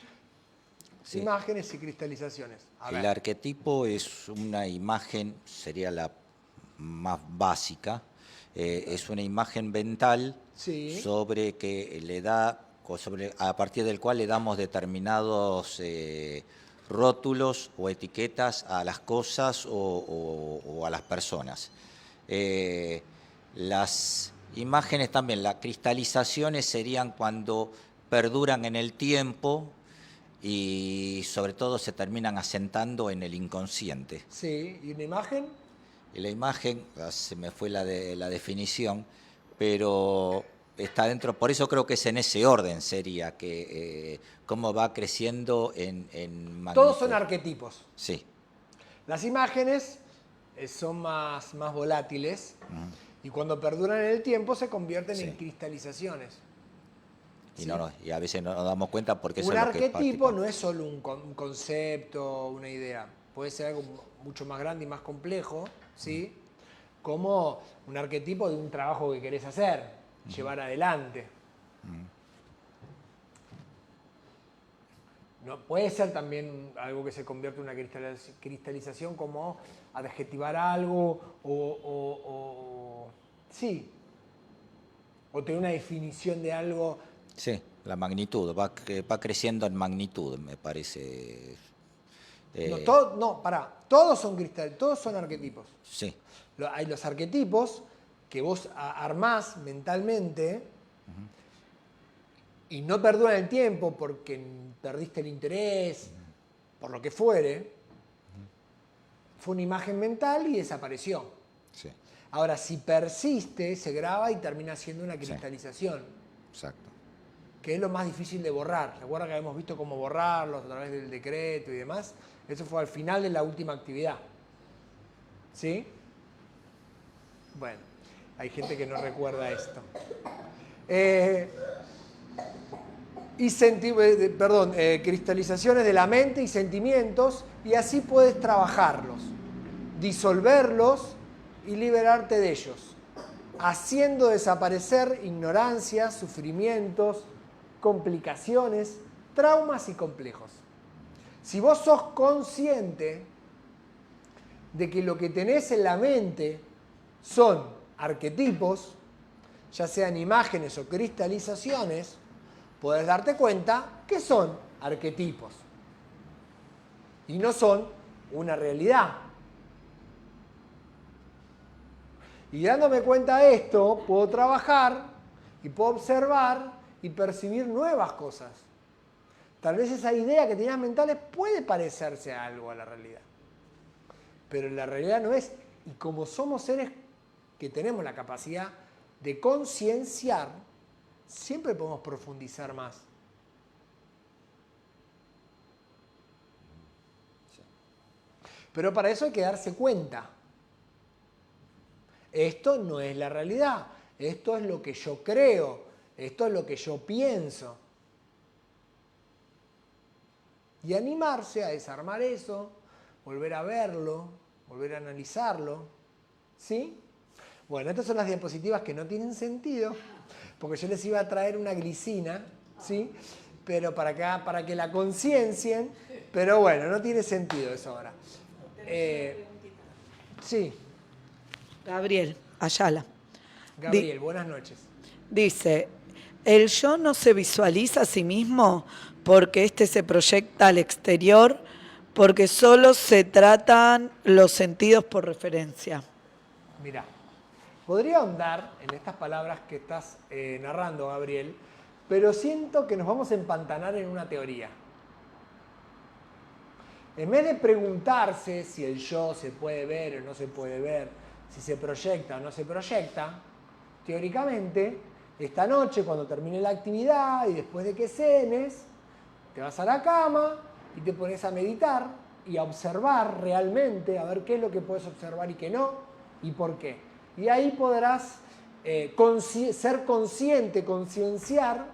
sí, imágenes y cristalizaciones. El arquetipo es una imagen, sería la más básica, es una imagen mental, sí, sobre que le da, a partir del cual le damos determinados rótulos o etiquetas a las cosas o a las personas. Las imágenes también, las cristalizaciones serían cuando perduran en el tiempo y sobre todo se terminan asentando en el inconsciente. Sí, ¿y una imagen? Y la imagen, se me fue la definición, pero está dentro, por eso creo que es en ese orden sería, que cómo va creciendo en magnitud. Todos son arquetipos. Sí. Las imágenes son más volátiles, y cuando perduran en el tiempo se convierten, sí, en cristalizaciones. Y, ¿sí? Y a veces no nos damos cuenta porque un arquetipo no es solo un concepto, una idea. Puede ser algo mucho más grande y más complejo, ¿sí? Como un arquetipo de un trabajo que querés hacer, llevar adelante. No, puede ser también algo que se convierte en una cristalización, como adjetivar algo sí, o tener una definición de algo. Sí, la magnitud, va creciendo en magnitud, me parece. Todos son cristales, todos son arquetipos. Sí. Hay los arquetipos que vos armás mentalmente y no perduran el tiempo porque perdiste el interés, por lo que fuere. Fue una imagen mental y desapareció. Sí. Ahora, si persiste, se graba y termina siendo una cristalización. Sí. Exacto. Que es lo más difícil de borrar. ¿Recuerda que habíamos visto cómo borrarlos a través del decreto y demás? Eso fue al final de la última actividad. ¿Sí? Bueno, hay gente que no recuerda esto. Cristalizaciones de la mente y sentimientos, y así puedes trabajarlos, disolverlos y liberarte de ellos, haciendo desaparecer ignorancias, sufrimientos, complicaciones, traumas y complejos. Si vos sos consciente de que lo que tenés en la mente son arquetipos, ya sean imágenes o cristalizaciones, podés darte cuenta que son arquetipos y no son una realidad. Y dándome cuenta de esto, puedo trabajar y puedo observar y percibir nuevas cosas. Tal vez esa idea que tenías mentales puede parecerse a algo a la realidad, pero la realidad no es. Y como somos seres que tenemos la capacidad de concienciar, siempre podemos profundizar más. Pero para eso hay que darse cuenta. Esto no es la realidad, esto es lo que yo creo, esto es lo que yo pienso. Y animarse a desarmar eso, volver a verlo, volver a analizarlo. ¿Sí? Bueno, estas son las diapositivas que no tienen sentido, porque yo les iba a traer una glicina, ¿sí? Pero para que la conciencien, pero bueno, no tiene sentido eso ahora. Sí. Gabriel Ayala. Gabriel, buenas noches. Dice, el yo no se visualiza a sí mismo porque éste se proyecta al exterior, porque solo se tratan los sentidos por referencia. Mirá, podría ahondar en estas palabras que estás narrando, Gabriel, pero siento que nos vamos a empantanar en una teoría. En vez de preguntarse si el yo se puede ver o no se puede ver, si se proyecta o no se proyecta, teóricamente, esta noche cuando termine la actividad y después de que cenes, te vas a la cama y te pones a meditar y a observar realmente, a ver qué es lo que puedes observar y qué no, y por qué. Y ahí podrás ser consciente, concienciar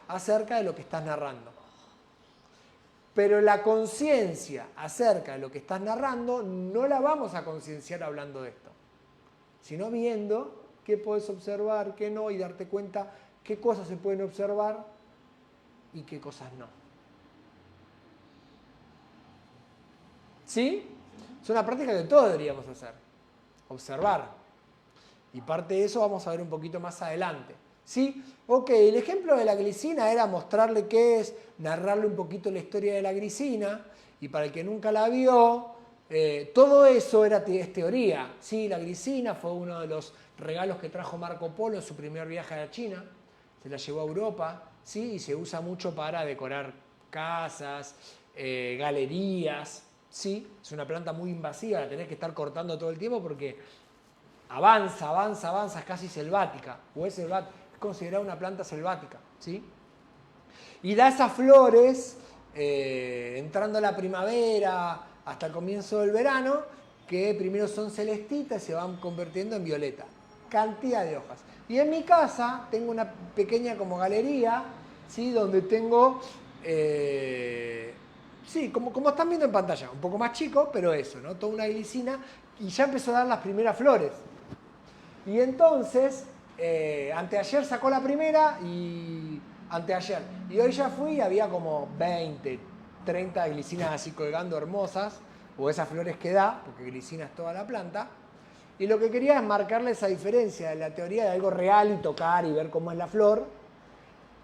acerca de lo que estás narrando. Pero la conciencia acerca de lo que estás narrando no la vamos a concienciar hablando de esto, sino viendo qué puedes observar, qué no, y darte cuenta qué cosas se pueden observar y qué cosas no. ¿Sí? Es una práctica que todos deberíamos hacer. Observar. Y parte de eso vamos a ver un poquito más adelante. ¿Sí? Ok, el ejemplo de la glicina era mostrarle qué es, narrarle un poquito la historia de la glicina, y para el que nunca la vio, todo eso es teoría. ¿Sí? La glicina fue uno de los regalos que trajo Marco Polo en su primer viaje a la China, se la llevó a Europa, ¿sí? Y se usa mucho para decorar casas, galerías, ¿sí? Es una planta muy invasiva, la tenés que estar cortando todo el tiempo porque avanza, es casi selvática, o es selvática. Considerada una planta selvática, ¿sí? Y da esas flores entrando la primavera hasta el comienzo del verano, que primero son celestitas y se van convirtiendo en violeta. Cantidad de hojas. Y en mi casa tengo una pequeña como galería, ¿sí? Donde tengo, sí, como están viendo en pantalla, un poco más chico, pero eso, ¿no? Toda una glicina, y ya empezó a dar las primeras flores. Y entonces, anteayer sacó la primera y anteayer. Y hoy ya fui y había como 20, 30 glicinas así colgando hermosas, o esas flores que da, porque glicina es toda la planta. Y lo que quería es marcarle esa diferencia de la teoría de algo real y tocar y ver cómo es la flor,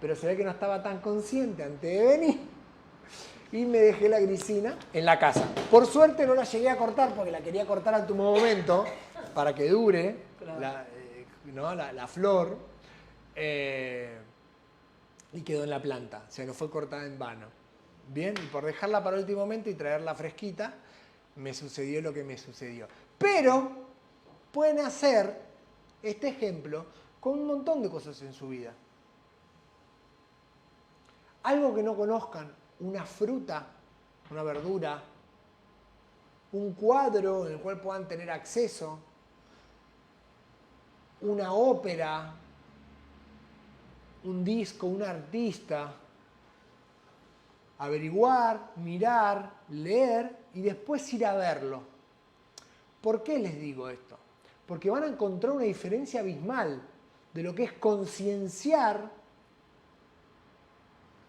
pero se ve que no estaba tan consciente antes de venir y me dejé la glicina en la casa. Por suerte no la llegué a cortar porque la quería cortar al último momento para que dure la flor, y quedó en la planta, o sea, no fue cortada en vano. Bien, y por dejarla para el último momento y traerla fresquita, me sucedió lo que me sucedió. Pero pueden hacer este ejemplo con un montón de cosas en su vida. Algo que no conozcan, una fruta, una verdura, un cuadro en el cual puedan tener acceso, una ópera, un disco, un artista. Averiguar, mirar, leer y después ir a verlo. ¿Por qué les digo esto? Porque van a encontrar una diferencia abismal de lo que es concienciar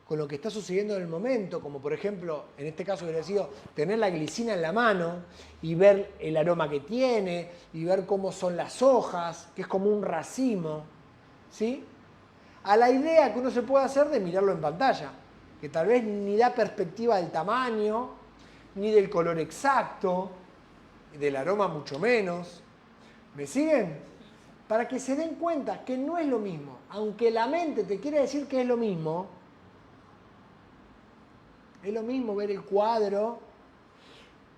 con lo que está sucediendo en el momento, como por ejemplo, en este caso hubiera sido tener la glicina en la mano y ver el aroma que tiene y ver cómo son las hojas, que es como un racimo, ¿sí? A la idea que uno se puede hacer de mirarlo en pantalla, que tal vez ni da perspectiva del tamaño, ni del color exacto, del aroma mucho menos. ¿Me siguen? para que se den cuenta que no es lo mismo. Aunque la mente te quiere decir que es lo mismo ver el cuadro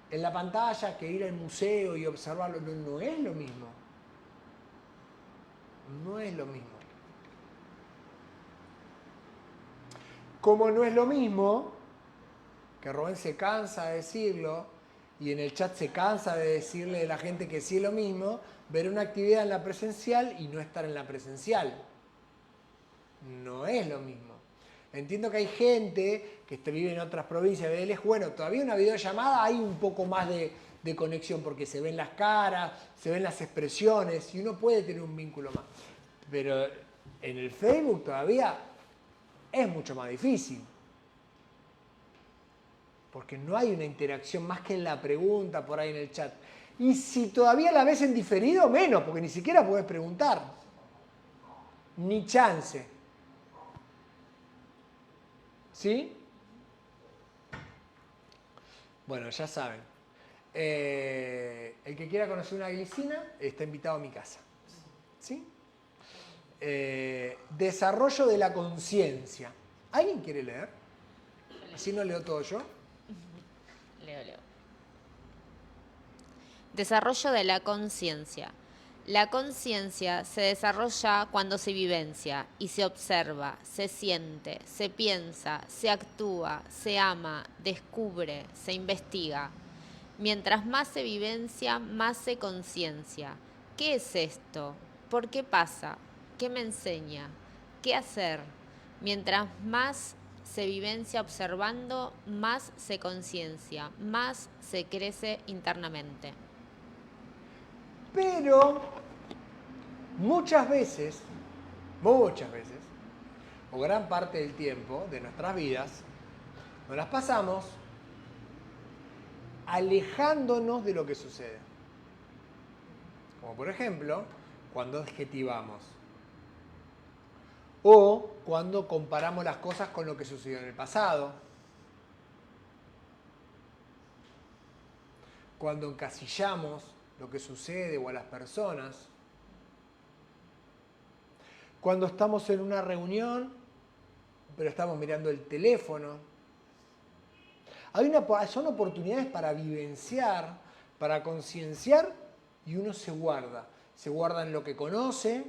en la pantalla que ir al museo y observarlo. No, no es lo mismo. No es lo mismo. Como no es lo mismo, que Rubén se cansa de decirlo, y en el chat se cansa de decirle a la gente que sí es lo mismo, ver una actividad en la presencial y no estar en la presencial. No es lo mismo. Entiendo que hay gente que vive en otras provincias de lejos. Bueno, todavía una videollamada hay un poco más de conexión porque se ven las caras, se ven las expresiones y uno puede tener un vínculo más. Pero en el Facebook todavía es mucho más difícil. Porque no hay una interacción más que en la pregunta por ahí en el chat. Y si todavía la ves en diferido, menos, porque ni siquiera podés preguntar. Ni chance. ¿Sí? Bueno, ya saben. El que quiera conocer una glicina está invitado a mi casa. ¿Sí? Desarrollo de la conciencia. ¿Alguien quiere leer? Así no leo todo yo. Leo. Desarrollo de la conciencia. La conciencia se desarrolla cuando se vivencia y se observa, se siente, se piensa, se actúa, se ama, descubre, se investiga. Mientras más se vivencia, más se conciencia. ¿Qué es esto? ¿Por qué pasa? ¿Qué me enseña? ¿Qué hacer? Mientras más se vivencia observando, más se conciencia, más se crece internamente. Pero muchas veces, o gran parte del tiempo de nuestras vidas, nos las pasamos alejándonos de lo que sucede. Como por ejemplo, cuando adjetivamos. O cuando comparamos las cosas con lo que sucedió en el pasado. Cuando encasillamos lo que sucede o a las personas. Cuando estamos en una reunión, pero estamos mirando el teléfono. Son oportunidades para vivenciar, para concienciar, y uno se guarda. Se guarda en lo que conoce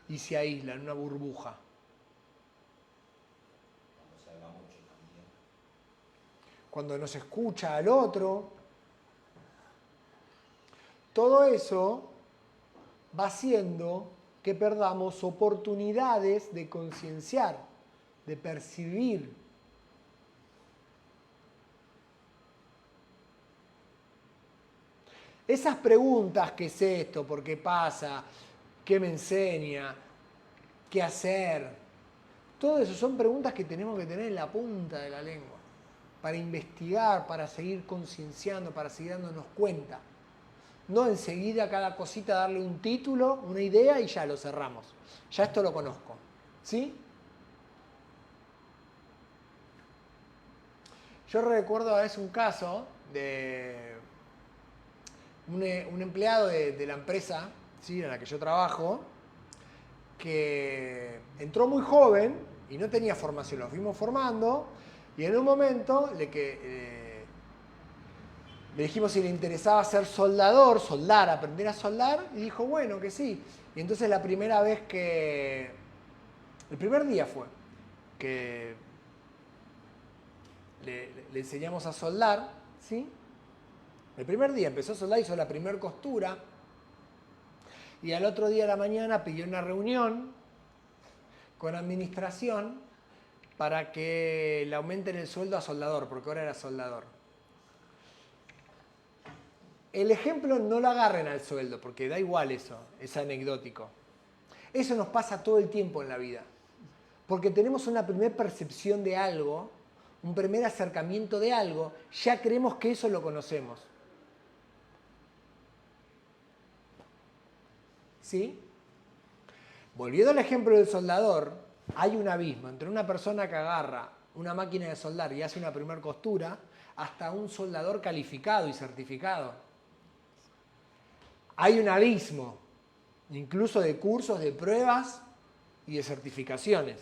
y se aísla en una burbuja. Cuando no se escucha al otro. Todo eso va haciendo que perdamos oportunidades de concienciar, de percibir. Esas preguntas, ¿qué es esto? ¿Por qué pasa? ¿Qué me enseña? ¿Qué hacer? Todo eso son preguntas que tenemos que tener en la punta de la lengua, para investigar, para seguir concienciando, para seguir dándonos cuenta. No enseguida cada cosita darle un título, una idea y ya lo cerramos. Ya esto lo conozco. ¿Sí? Yo recuerdo a veces un caso de un empleado de la empresa, ¿sí?, en la que yo trabajo, que entró muy joven y no tenía formación. Lo fuimos formando y en un momento le dijimos si le interesaba ser soldador, aprender a soldar, y dijo, bueno, que sí. Y entonces el primer día fue que le enseñamos a soldar, ¿sí? El primer día empezó a soldar, hizo la primera costura, y al otro día de la mañana pidió una reunión con administración para que le aumenten el sueldo a soldador, porque ahora era soldador. El ejemplo no lo agarren al sueldo, porque da igual eso, es anecdótico. Eso nos pasa todo el tiempo en la vida, porque tenemos una primera percepción de algo, un primer acercamiento de algo, ya creemos que eso lo conocemos. ¿Sí? Volviendo al ejemplo del soldador, hay un abismo entre una persona que agarra una máquina de soldar y hace una primera costura, hasta un soldador calificado y certificado. Hay un abismo. incluso de cursos, de pruebas y de certificaciones.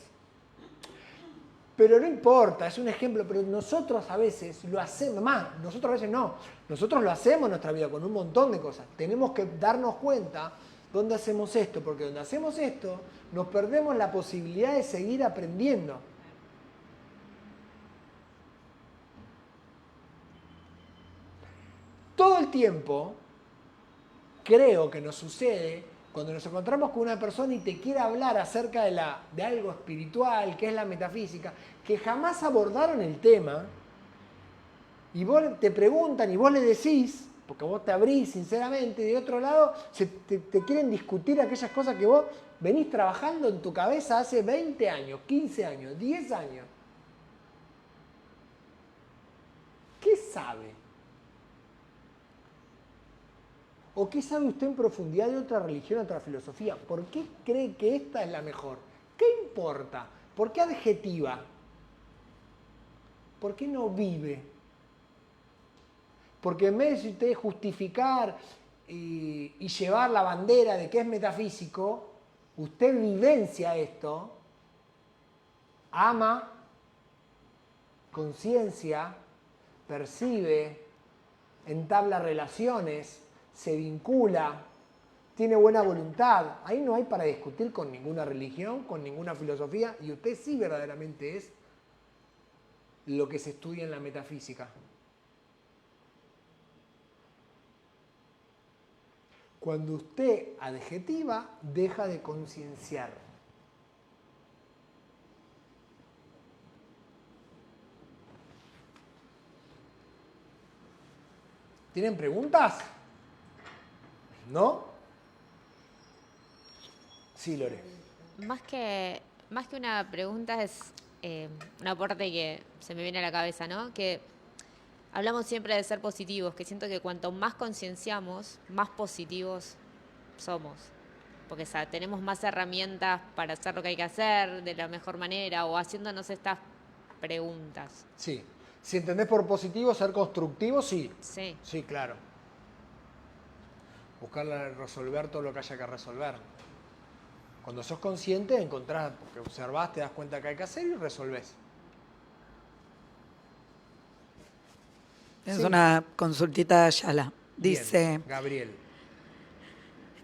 Pero no importa, es un ejemplo, pero nosotros a veces lo hacemos, más, nosotros a veces no, nosotros lo hacemos en nuestra vida con un montón de cosas. Tenemos que darnos cuenta dónde hacemos esto, porque donde hacemos esto nos perdemos la posibilidad de seguir aprendiendo. Todo el tiempo creo que nos sucede cuando nos encontramos con una persona y te quiere hablar acerca de algo espiritual, que es la metafísica, que jamás abordaron el tema, y vos te preguntan y vos le decís, porque vos te abrís sinceramente, y de otro lado te quieren discutir aquellas cosas que vos venís trabajando en tu cabeza hace 20 años, 15 años, 10 años. ¿Qué sabe? ¿O qué sabe usted en profundidad de otra religión, otra filosofía? ¿Por qué cree que esta es la mejor? ¿Qué importa? ¿Por qué adjetiva? ¿Por qué no vive? Porque en vez de usted justificar y llevar la bandera de que es metafísico, usted vivencia esto, ama, conciencia, percibe, entabla relaciones, se vincula, tiene buena voluntad. Ahí no hay para discutir con ninguna religión, con ninguna filosofía, y usted sí verdaderamente es lo que se estudia en la metafísica. Cuando usted adjetiva, deja de concienciar. ¿Tienen preguntas? ¿No? Sí, Lore. Más que una pregunta es un aporte que se me viene a la cabeza, ¿no? Que hablamos siempre de ser positivos, que siento que cuanto más concienciamos, más positivos somos. Porque tenemos más herramientas para hacer lo que hay que hacer de la mejor manera o haciéndonos estas preguntas. Sí. Si entendés por positivo, ser constructivo, sí. Sí. Sí, claro. Buscar resolver todo lo que haya que resolver. Cuando sos consciente, encontrás, porque observás, te das cuenta que hay que hacer y resolvés. Es Sí. una consultita de Ayala. Dice, Bien, Gabriel.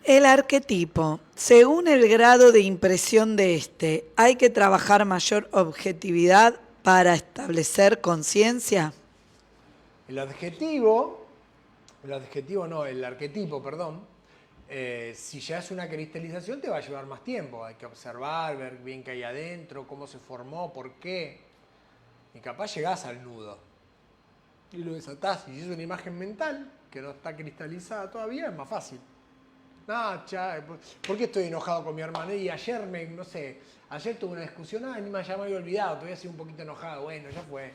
el arquetipo, según el grado de impresión de este, ¿hay que trabajar mayor objetividad para establecer conciencia? El arquetipo, perdón, si ya es una cristalización te va a llevar más tiempo. Hay que observar, ver bien qué hay adentro, cómo se formó, por qué. Y capaz llegás al nudo. Y lo desatás. Y si es una imagen mental que no está cristalizada todavía, es más fácil. No, ¿por qué estoy enojado con mi hermano? Y ayer ayer tuve una discusión, ni me había olvidado, todavía estoy un poquito enojado. Bueno, ya fue.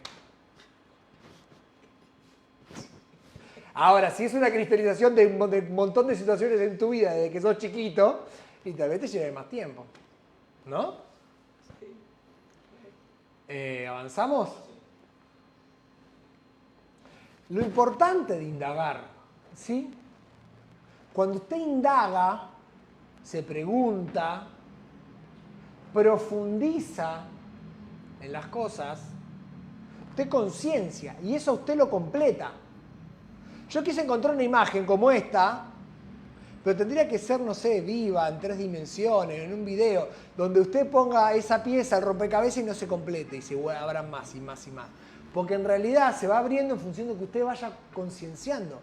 Ahora, si es una cristalización de un montón de situaciones en tu vida desde que sos chiquito, y tal vez te lleve más tiempo. ¿No? ¿Avanzamos? Lo importante de indagar, ¿sí? Cuando usted indaga, se pregunta, profundiza en las cosas, usted conciencia, y eso usted lo completa. Yo quise encontrar una imagen como esta, pero tendría que ser, no sé, viva, en 3 dimensiones, en un video, donde usted ponga esa pieza, el rompecabezas y no se complete, y se abran más y más y más. Porque en realidad se va abriendo en función de que usted vaya concienciando.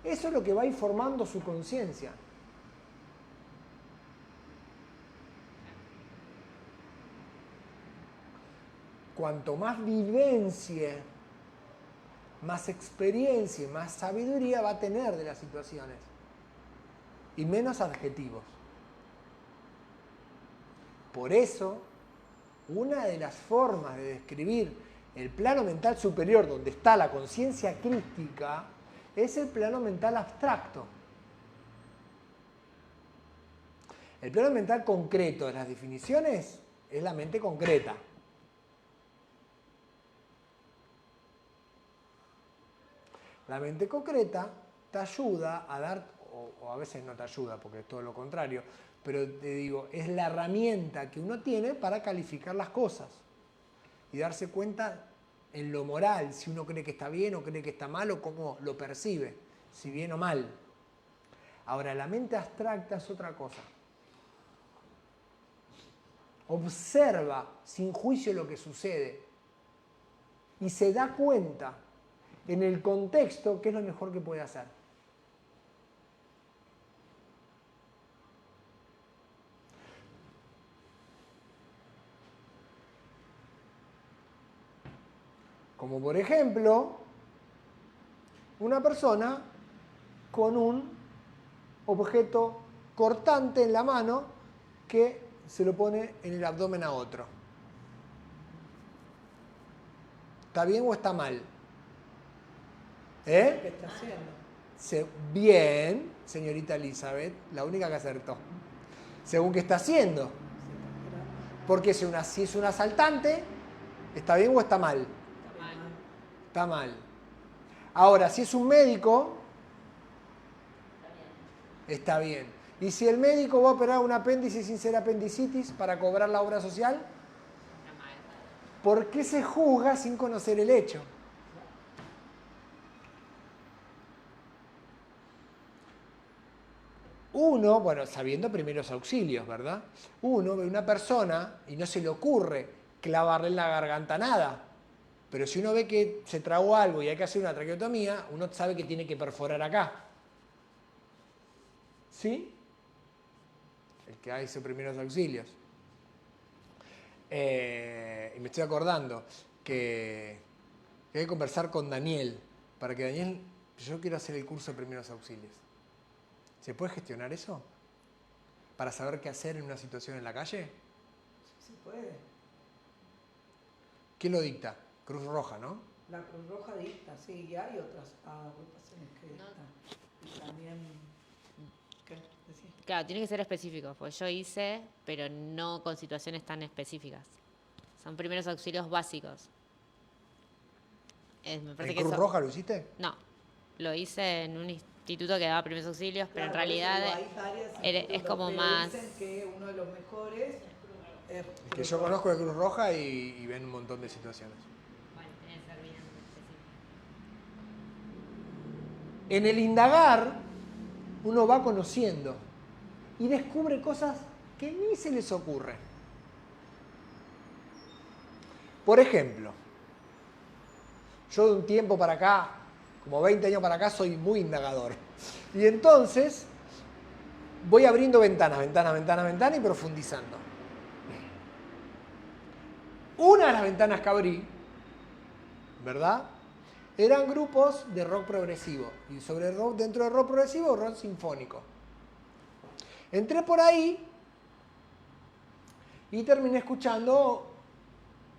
Eso es lo que va informando su conciencia. Cuanto más vivencia, más experiencia y más sabiduría va a tener de las situaciones. Y menos adjetivos. Por eso, una de las formas de describir el plano mental superior, donde está la conciencia crística, es el plano mental abstracto. El plano mental concreto de las definiciones es la mente concreta. La mente concreta te ayuda a dar, o a veces no te ayuda porque es todo lo contrario, pero te digo, es la herramienta que uno tiene para calificar las cosas y darse cuenta en lo moral, si uno cree que está bien o cree que está mal o cómo lo percibe, si bien o mal. Ahora, la mente abstracta es otra cosa. Observa sin juicio lo que sucede y se da cuenta en el contexto qué es lo mejor que puede hacer. Como por ejemplo, una persona con un objeto cortante en la mano que se lo pone en el abdomen a otro. ¿Está bien o está mal? ¿Qué está haciendo? Bien, señorita Elizabeth, la única que acertó. Según qué está haciendo. Porque si es un asaltante, ¿está bien o está mal? Está mal. Ahora, si es un médico, está bien. Y si el médico va a operar un apéndice sin ser apendicitis para cobrar la obra social, ¿por qué se juzga sin conocer el hecho? Uno, bueno, sabiendo primeros auxilios, ¿verdad? Uno ve una persona y no se le ocurre clavarle en la garganta nada. Pero si uno ve que se tragó algo y hay que hacer una traqueotomía, uno sabe que tiene que perforar acá. ¿Sí? El que hace primeros auxilios. Y me estoy acordando que hay que conversar con Daniel, para que Daniel, yo quiero hacer el curso de primeros auxilios. ¿Se puede gestionar eso? ¿Para saber qué hacer en una situación en la calle? Sí, se puede. ¿Quién lo dicta? Cruz Roja, ¿no? La Cruz Roja dicta, sí, y hay otras agrupaciones que dictan. Y también, ¿qué decís? Claro, tiene que ser específico, porque yo hice, pero no con situaciones tan específicas. Son primeros auxilios básicos. Me parece ¿En que Cruz Roja lo hiciste? No, lo hice en un instituto que daba primeros auxilios, pero Claro, en realidad por eso digo, hay áreas, es institutos, como pero más... dicen que uno de los mejores es Es que Cruz yo Roja. conozco de Cruz Roja y ven un montón de situaciones. Bueno, tiene que ser bien específico. En el indagar, uno va conociendo y descubre cosas que ni se les ocurre. Por ejemplo, yo de un tiempo para acá, como 20 años para acá, soy muy indagador. Y entonces voy abriendo ventanas y profundizando. Una de las ventanas que abrí, ¿verdad?, eran grupos de rock progresivo. Y sobre rock, dentro de rock progresivo, rock sinfónico. Entré por ahí y terminé escuchando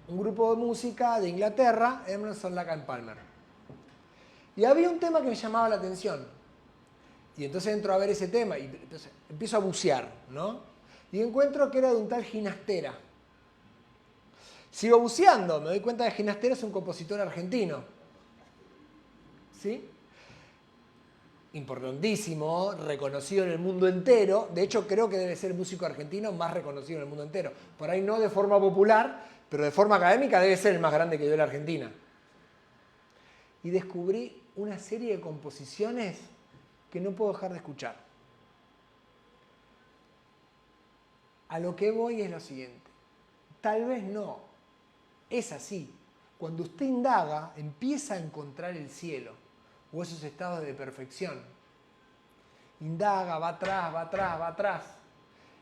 un grupo de música de Inglaterra, Emerson, Lake and Palmer. Y había un tema que me llamaba la atención. Y entonces entro a ver ese tema y entonces empiezo a bucear, ¿no? Y encuentro que era de un tal Ginastera. Sigo buceando, me doy cuenta que Ginastera es un compositor argentino. ¿Sí? Importantísimo, reconocido en el mundo entero. De hecho, creo que debe ser el músico argentino más reconocido en el mundo entero. Por ahí no de forma popular, pero de forma académica debe ser el más grande que dio la Argentina. Y descubrí una serie de composiciones que no puedo dejar de escuchar. A lo que voy es lo siguiente. Tal vez no. Es así. Cuando usted indaga, empieza a encontrar el cielo o esos estados de perfección. Indaga, va atrás, va atrás, va atrás.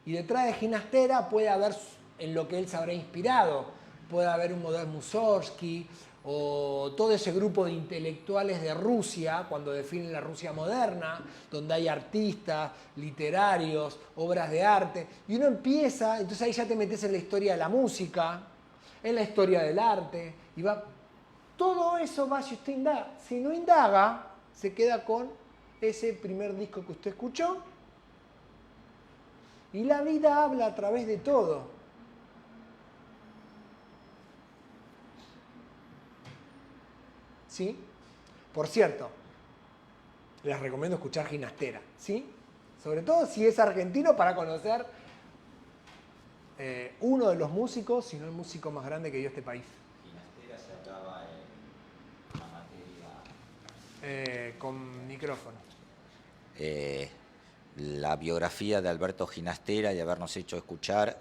Y detrás de Ginastera puede haber en lo que él se habrá inspirado. Puede haber un Modest Mussorgsky o todo ese grupo de intelectuales de Rusia, cuando definen la Rusia moderna, donde hay artistas, literarios, obras de arte. Y uno empieza, entonces ahí ya te metes en la historia de la música, en la historia del arte, y va... Todo eso va si usted indaga. Si no indaga, se queda con ese primer disco que usted escuchó. Y la vida habla a través de todo. ¿Sí? Por cierto, les recomiendo escuchar Ginastera. ¿Sí? Sobre todo si es argentino, para conocer uno de los músicos, si no el músico más grande que dio este país. Ginastera se hablaba en la materia. Con micrófono. La biografía de Alberto Ginastera y habernos hecho escuchar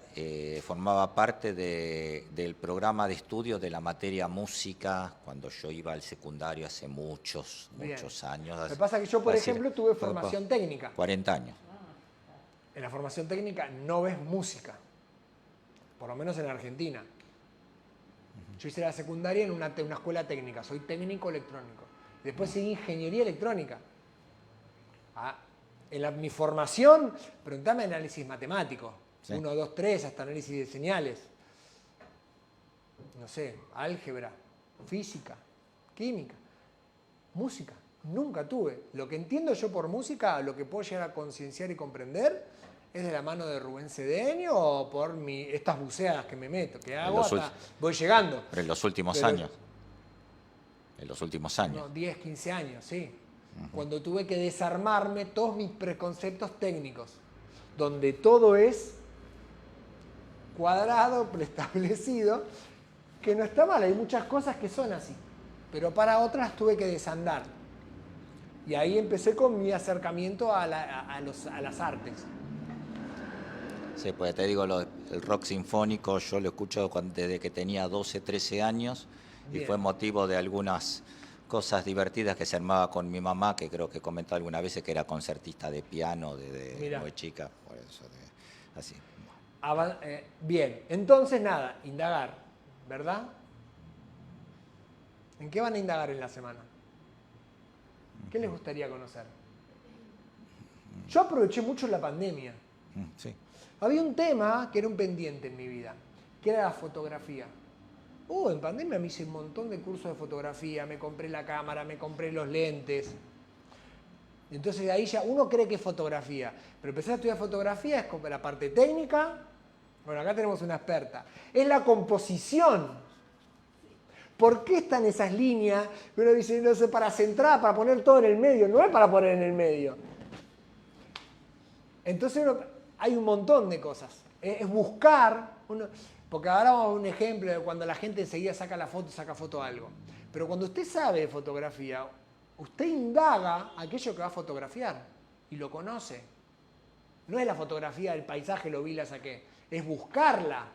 formaba parte del programa de estudio de la materia música cuando yo iba al secundario hace muchos años. Lo que pasa es que yo, por ejemplo, tuve formación técnica. 40 años. En la formación técnica no ves música, por lo menos en Argentina. Yo hice la secundaria en una escuela técnica, soy técnico electrónico. Después seguí ingeniería electrónica. Mi formación, preguntame análisis matemático. Sí. 1, 2, 3, hasta análisis de señales. No sé, álgebra, física, química, música. Nunca tuve. Lo que entiendo yo por música, lo que puedo llegar a concienciar y comprender, es de la mano de Rubén Cedeño o por estas buceadas que me meto, que hago hasta voy llegando. Pero en los últimos años. En los últimos años. No, 10, 15 años, sí. Cuando tuve que desarmarme todos mis preconceptos técnicos, donde todo es cuadrado, preestablecido, que no está mal, hay muchas cosas que son así, pero para otras tuve que desandar. Y ahí empecé con mi acercamiento a las artes. Sí, pues te digo, el rock sinfónico yo lo escucho desde que tenía 12, 13 años. Bien. Y fue motivo de algunas cosas divertidas que se armaba con mi mamá, que creo que comentó algunas veces que era concertista de piano desde muy chica. Por eso, así. Bien, entonces nada, indagar, ¿verdad? ¿En qué van a indagar en la semana? ¿Qué les gustaría conocer? Yo aproveché mucho la pandemia. Sí. Había un tema que era un pendiente en mi vida, que era la fotografía. En pandemia me hice un montón de cursos de fotografía, me compré la cámara, me compré los lentes. Entonces de ahí ya uno cree que es fotografía, pero empecé a estudiar fotografía, es como la parte técnica. Bueno, acá tenemos una experta. Es la composición. ¿Por qué están esas líneas? Uno dice, no sé, para centrar, para poner todo en el medio. No es para poner en el medio. Entonces hay un montón de cosas. Es buscar... Porque ahora vamos a un ejemplo de cuando la gente enseguida saca foto a algo. Pero cuando usted sabe de fotografía, usted indaga aquello que va a fotografiar y lo conoce. No es la fotografía del paisaje, lo vi, la saqué. Es buscarla.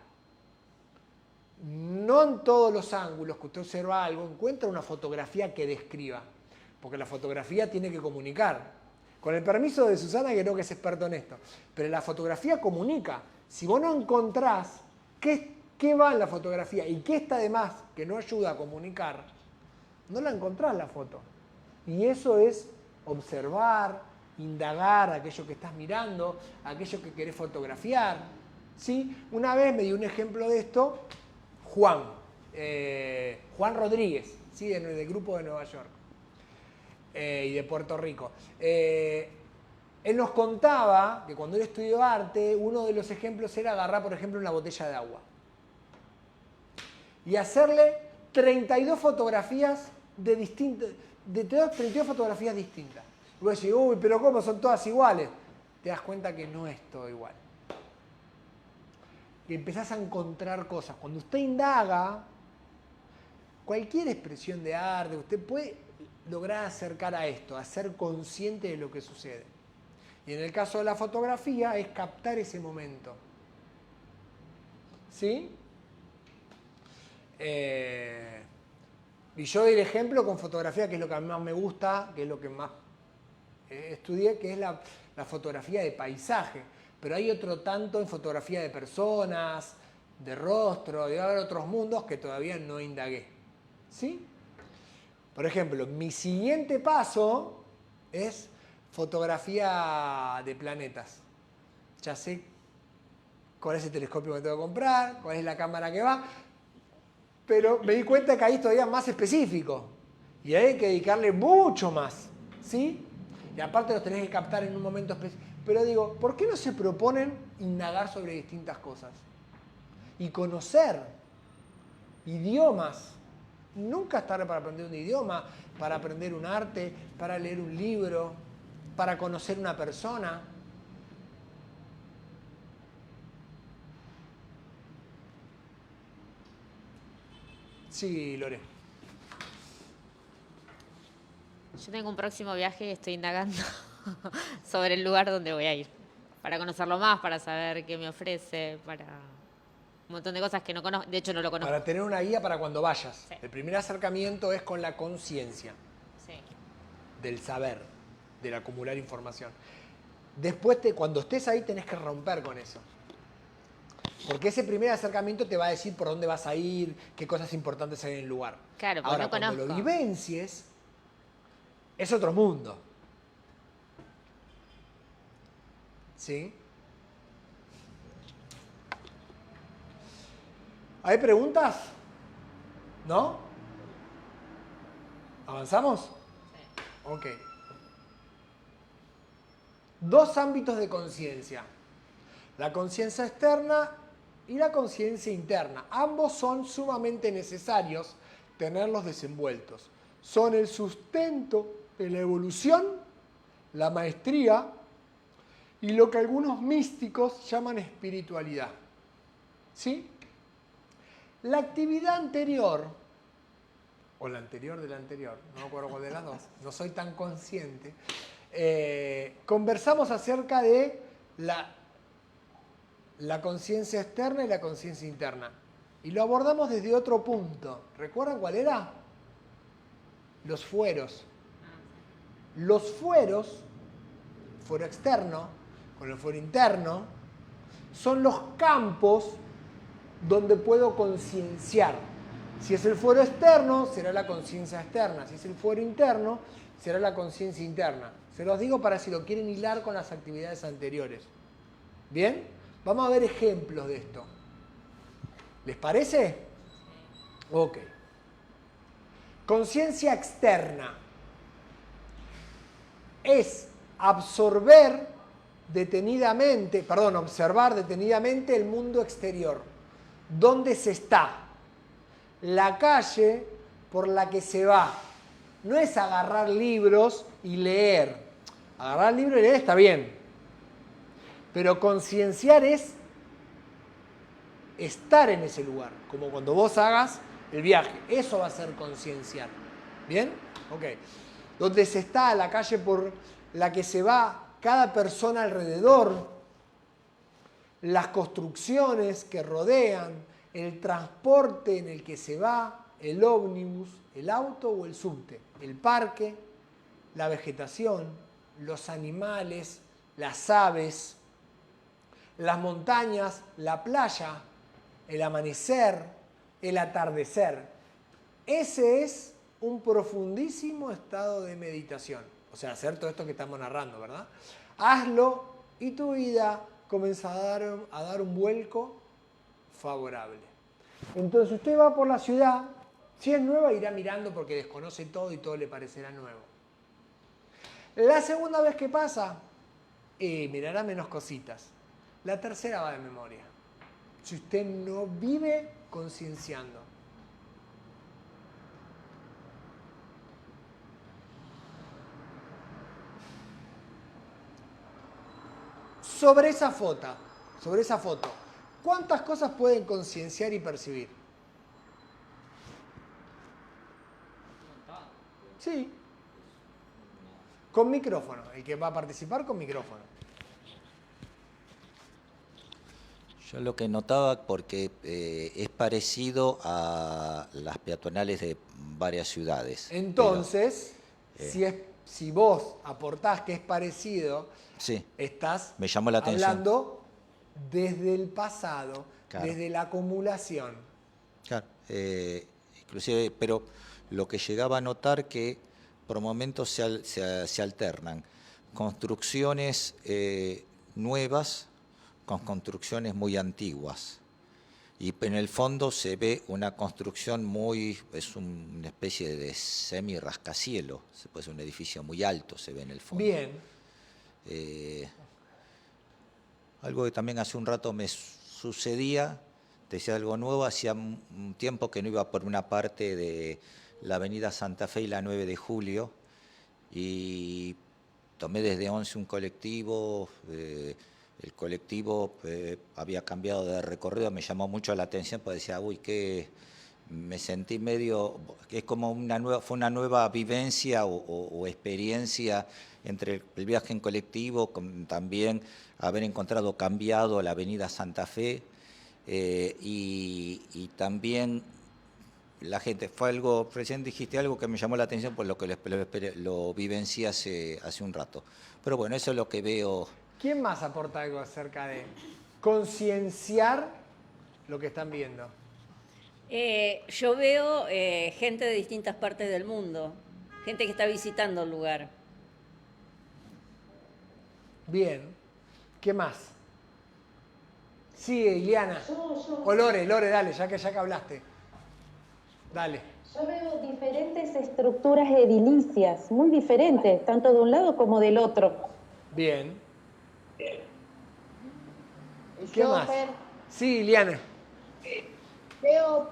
No en todos los ángulos que usted observa algo, encuentra una fotografía que describa. Porque la fotografía tiene que comunicar. Con el permiso de Susana, que creo que es experto en esto. Pero la fotografía comunica. Si vos no encontrás qué va en la fotografía y qué está de más que no ayuda a comunicar, no la encontrás la foto. Y eso es observar, indagar aquello que estás mirando, aquello que querés fotografiar. ¿Sí? Una vez me dio un ejemplo de esto Juan Juan Rodríguez, ¿sí? Del grupo de Nueva York y de Puerto Rico. Él nos contaba que cuando él estudió arte, uno de los ejemplos era agarrar, por ejemplo, una botella de agua y hacerle 32 fotografías de 32 fotografías distintas. Y vos decís, uy, pero ¿cómo? Son todas iguales. Te das cuenta que no es todo igual. Que empezás a encontrar cosas. Cuando usted indaga, cualquier expresión de arte, usted puede lograr acercar a esto, a ser consciente de lo que sucede. Y en el caso de la fotografía es captar ese momento. ¿Sí? Y yo doy el ejemplo con fotografía, que es lo que a mí más me gusta, que es lo que más estudié, que es la fotografía de paisaje. Pero hay otro tanto en fotografía de personas, de rostro, debe haber otros mundos que todavía no indagué. ¿Sí? Por ejemplo, mi siguiente paso es fotografía de planetas. Ya sé cuál es el telescopio que tengo que comprar, cuál es la cámara que va, pero me di cuenta que ahí es todavía más específico y hay que dedicarle mucho más, ¿sí? Y aparte los tenés que captar en un momento específico. Pero digo, ¿por qué no se proponen indagar sobre distintas cosas? Y conocer idiomas. Nunca es tarde para aprender un idioma, para aprender un arte, para leer un libro, para conocer una persona. Sí, Lore. Yo tengo un próximo viaje y estoy indagando sobre el lugar donde voy a ir, para conocerlo más, para saber qué me ofrece, para un montón de cosas que no conozco, de hecho no lo conozco. Para tener una guía para cuando vayas. Sí. El primer acercamiento es con la conciencia Sí. del saber, del acumular información. Después, cuando estés ahí, tenés que romper con eso. Porque ese primer acercamiento te va a decir por dónde vas a ir, qué cosas importantes hay en el lugar. Claro, porque ahora, no cuando conozco. lo vivencies, es otro mundo. ¿Sí? ¿Hay preguntas? ¿No? ¿Avanzamos? Sí. Ok. Dos ámbitos de conciencia. La conciencia externa y la conciencia interna. Ambos son sumamente necesarios tenerlos desenvueltos. Son el sustento de la evolución, la maestría y lo que algunos místicos llaman espiritualidad. ¿Sí? La actividad anterior, o la anterior de la anterior, no me acuerdo cuál de las dos, no soy tan consciente, conversamos acerca de la conciencia externa y la conciencia interna. Y lo abordamos desde otro punto. ¿Recuerdan cuál era? Los fueros. Los fueros, fuero externo con el fuero interno, son los campos donde puedo concienciar. Si es el fuero externo, será la conciencia externa. Si es el fuero interno, será la conciencia interna. Se los digo para si lo quieren hilar con las actividades anteriores. ¿Bien? Vamos a ver ejemplos de esto. ¿Les parece? Ok. Conciencia externa es observar detenidamente el mundo exterior. ¿Dónde se está? La calle por la que se va. No es agarrar libros y leer. Agarrar libros y leer está bien. Pero concienciar es estar en ese lugar. Como cuando vos hagas el viaje. Eso va a ser concienciar. ¿Bien? Ok. Donde se está, la calle por la que se va cada persona alrededor, las construcciones que rodean, el transporte en el que se va, el ómnibus, el auto o el subte, el parque, la vegetación, los animales, las aves, las montañas, la playa, el amanecer, el atardecer. Ese es un profundísimo estado de meditación. O sea, hacer todo esto que estamos narrando, ¿verdad? Hazlo y tu vida comienza a dar un vuelco favorable. Entonces usted va por la ciudad, si es nueva irá mirando porque desconoce todo y todo le parecerá nuevo. La segunda vez que pasa, mirará menos cositas. La tercera va de memoria. Si usted no vive concienciando. Sobre esa foto, ¿cuántas cosas pueden concienciar y percibir? Sí. Con micrófono. El que va a participar con micrófono. Yo lo que notaba, porque es parecido a las peatonales de varias ciudades. Entonces, si vos aportás que es parecido, sí, estás me llamó la atención. Hablando desde el pasado, claro, desde la acumulación. Claro, inclusive, pero lo que llegaba a notar que por momentos se alternan construcciones nuevas con construcciones muy antiguas. Y en el fondo se ve una construcción es una especie de semi-rascacielos, se puede ser un edificio muy alto, se ve en el fondo. Bien. Algo que también hace un rato me sucedía, te decía algo nuevo, hacía un tiempo que no iba por una parte de la avenida Santa Fe y la 9 de Julio, y tomé desde 11 un colectivo, el colectivo había cambiado de recorrido, me llamó mucho la atención, porque decía, uy, qué me sentí medio, que es como fue una nueva vivencia o experiencia entre el viaje en colectivo, con también haber encontrado cambiado la avenida Santa Fe y también la gente. Fue algo, recién dijiste algo que me llamó la atención por lo que lo vivencié hace un rato. Pero bueno, eso es lo que veo. ¿Quién más aporta algo acerca de concienciar lo que están viendo? Yo veo gente de distintas partes del mundo, gente que está visitando el lugar. Bien. ¿Qué más? Sí, Iliana. O Lore, dale, ya que hablaste. Dale. Yo veo diferentes estructuras edilicias, muy diferentes, tanto de un lado como del otro. Bien. ¿Qué más? Sí, Iliana. Veo,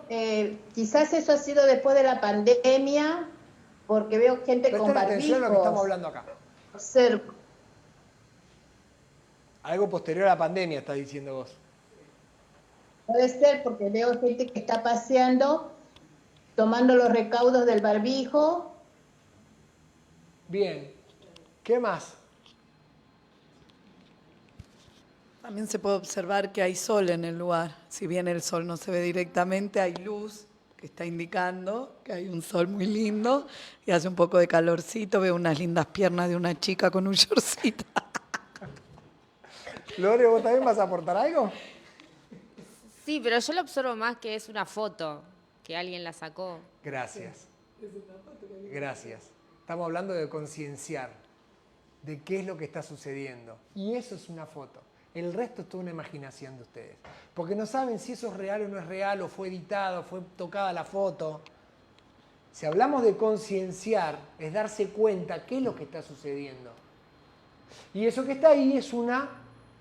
quizás eso ha sido después de la pandemia, porque veo gente con Presten atención a lo que estamos barbijos. hablando acá. Cerco. Algo posterior a la pandemia, estás diciendo vos. Puede ser porque veo gente que está paseando, tomando los recaudos del barbijo. Bien. ¿Qué más? También se puede observar que hay sol en el lugar. Si bien el sol no se ve directamente, hay luz que está indicando que hay un sol muy lindo y hace un poco de calorcito. Veo unas lindas piernas de una chica con un shortcito. Lore, ¿vos también vas a aportar algo? Sí, pero yo lo observo más que es una foto, que alguien la sacó. Gracias. Gracias. Estamos hablando de concienciar de qué es lo que está sucediendo. Y eso es una foto. El resto es toda una imaginación de ustedes. Porque no saben si eso es real o no es real, o fue editado, fue tocada la foto. Si hablamos de concienciar, es darse cuenta qué es lo que está sucediendo. Y eso que está ahí es una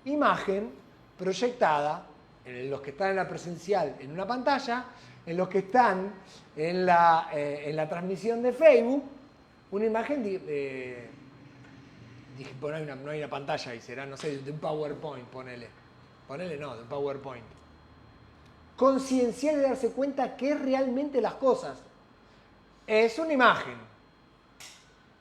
imagen proyectada en los que están en la presencial en una pantalla, en los que están en la transmisión de Facebook, una imagen dije, bueno, no hay una pantalla ahí, será, no sé, de un PowerPoint, ponele. Ponele no, de un PowerPoint. Concienciar y darse cuenta que es realmente las cosas. Es una imagen,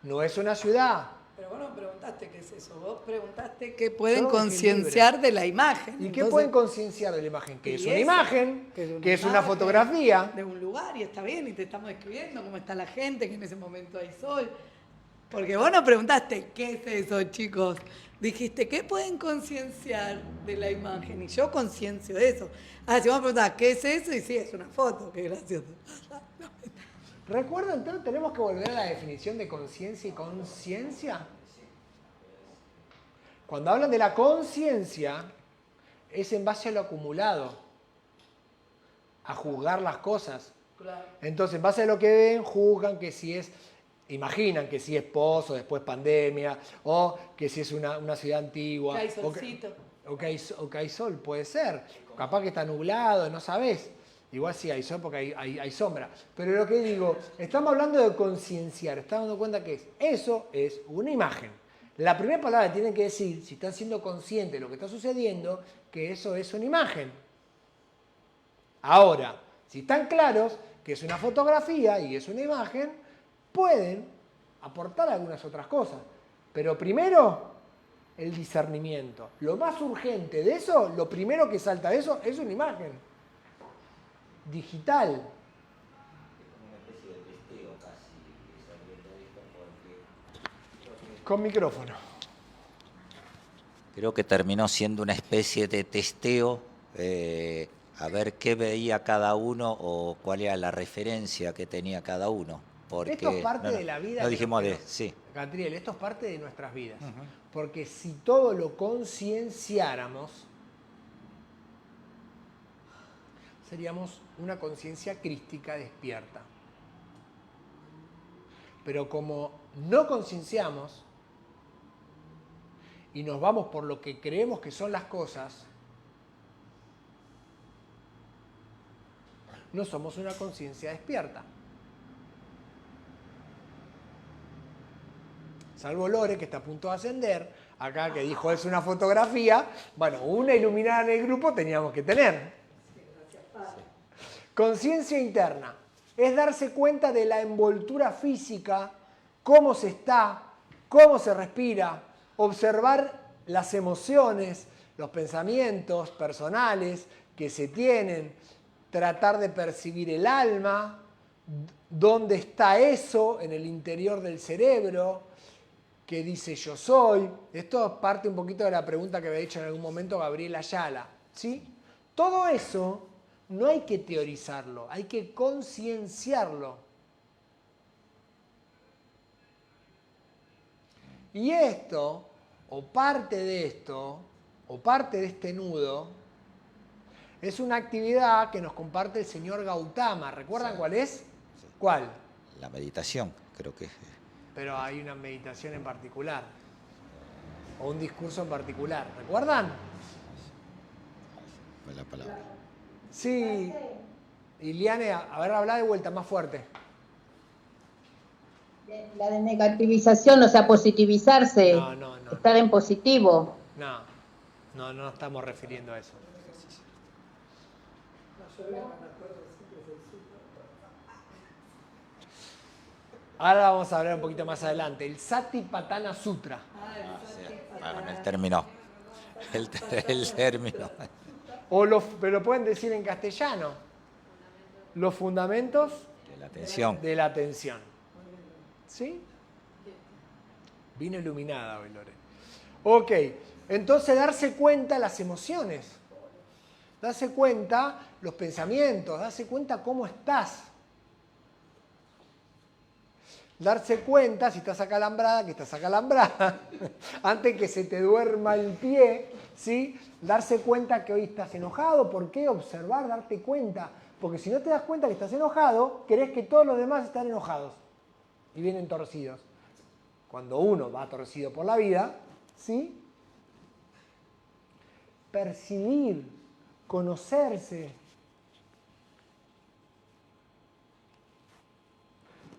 no es una ciudad. Pero vos no preguntaste qué es eso, vos preguntaste qué pueden Yo dije concienciar de la imagen. ¿Y qué Entonces, pueden concienciar de la imagen? Que y es una eso, imagen, que es una imagen fotografía. de un lugar y está bien y te estamos escribiendo cómo está la gente, que en ese momento hay sol. Porque vos no preguntaste qué es eso, chicos. Dijiste, ¿qué pueden concienciar de la imagen? Y yo conciencio de eso. Si vos me preguntás, ¿qué es eso? Y sí, es una foto, qué gracioso. ¿Recuerdan? Entonces tenemos que volver a la definición de conciencia y conciencia. Cuando hablan de la conciencia, es en base a lo acumulado, a juzgar las cosas. Claro. Entonces, en base a lo que ven, juzgan que si es, imaginan que si es pozo, después pandemia, o que si es una ciudad antigua. Que hay solcito. O que hay sol, puede ser. Capaz que está nublado, no sabés. Igual sí hay sol porque hay sombra. Pero lo que digo, estamos hablando de concienciar, estamos dando cuenta que eso es una imagen. La primera palabra que tienen que decir, si están siendo conscientes de lo que está sucediendo, que eso es una imagen. Ahora, si están claros que es una fotografía y es una imagen, pueden aportar algunas otras cosas. Pero primero, el discernimiento. Lo más urgente de eso, lo primero que salta de eso, es una imagen digital. Con micrófono. Creo que terminó siendo una especie de testeo, a ver qué veía cada uno o cuál era la referencia que tenía cada uno. Porque, esto es parte de la vida. No dijimos de, sí. Catriel, esto es parte de nuestras vidas. Porque si todo lo concienciáramos, seríamos una conciencia crística despierta. Pero como no concienciamos y nos vamos por lo que creemos que son las cosas, no somos una conciencia despierta. Salvo Lore, que está a punto de ascender, acá que dijo es una fotografía, bueno, una iluminada en el grupo teníamos que tener. Conciencia interna es darse cuenta de la envoltura física, cómo se está, cómo se respira, observar las emociones, los pensamientos personales que se tienen, tratar de percibir el alma, dónde está eso en el interior del cerebro, qué dice yo soy. Esto parte un poquito de la pregunta que había hecho en algún momento Gabriela Ayala, ¿sí? Todo eso no hay que teorizarlo, hay que concienciarlo. Y esto, o parte de esto, o parte de este nudo, es una actividad que nos comparte el señor Gautama. ¿Recuerdan cuál es? ¿Cuál? La meditación, creo que es. Pero hay una meditación en particular, o un discurso en particular. ¿Recuerdan? Fue la palabra. Sí. Iliane, a ver, habla de vuelta, más fuerte. La de negativización, o sea, positivizarse. No. Estar en positivo. No estamos refiriendo a eso. Ahora vamos a hablar un poquito más adelante. El Satipatthana Sutra. Párame el término. El término. Pero lo pueden decir en castellano. Los fundamentos De la atención. de la atención. ¿Sí? Vino iluminada hoy, Lore. Ok, entonces darse cuenta las emociones. Darse cuenta los pensamientos. Darse cuenta cómo estás. Darse cuenta, si estás acalambrada, que estás acalambrada, antes que se te duerma el pie, ¿sí? Darse cuenta que hoy estás enojado. ¿Por qué? Observar, darte cuenta. Porque si no te das cuenta que estás enojado, querés que todos los demás estén enojados y vienen torcidos. Cuando uno va torcido por la vida, ¿sí? Percibir, conocerse.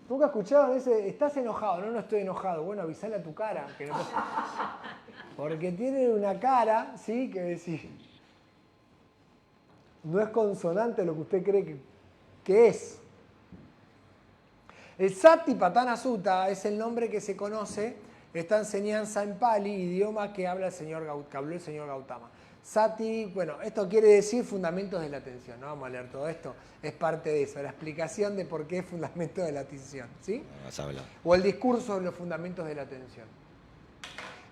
¿Nunca escucharon ese? ¿Estás enojado? No estoy enojado. Bueno, avisale a tu cara. Que no porque tiene una cara, ¿sí? Que decís, no es consonante lo que usted cree que es. El Satipatthana Sutta es el nombre que se conoce, esta enseñanza en Pali, idioma que habló el señor Gautama. Sati, bueno, esto quiere decir fundamentos de la atención, no vamos a leer todo esto, es parte de eso, la explicación de por qué es fundamento de la atención, ¿sí? Vas a hablar. O el discurso de los fundamentos de la atención.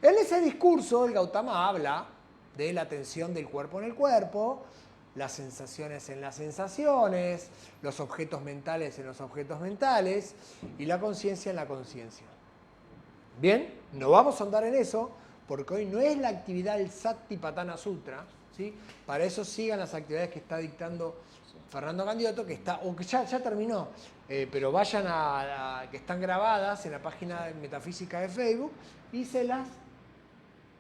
En ese discurso, el Gautama habla de la atención del cuerpo en el cuerpo, las sensaciones en las sensaciones, los objetos mentales en los objetos mentales y la conciencia en la conciencia. Bien, no vamos a andar en eso, porque hoy no es la actividad del Satipatthana Sutra, ¿sí? Para eso sigan las actividades que está dictando Fernando Candiotto, que está, o que ya terminó, pero vayan que están grabadas en la página de Metafísica de Facebook y se las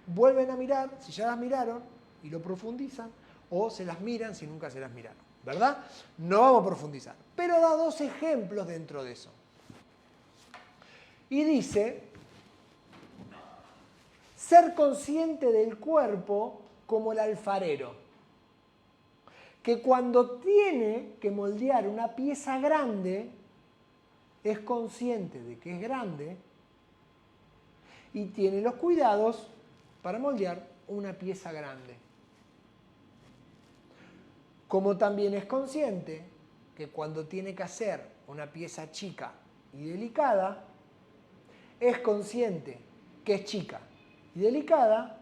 vuelven a mirar, si ya las miraron, y lo profundizan, o se las miran si nunca se las miraron, ¿verdad? No vamos a profundizar, pero da dos ejemplos dentro de eso. Y dice, ser consciente del cuerpo como el alfarero, que cuando tiene que moldear una pieza grande, es consciente de que es grande y tiene los cuidados para moldear una pieza grande. Como también es consciente que cuando tiene que hacer una pieza chica y delicada, es consciente que es chica y delicada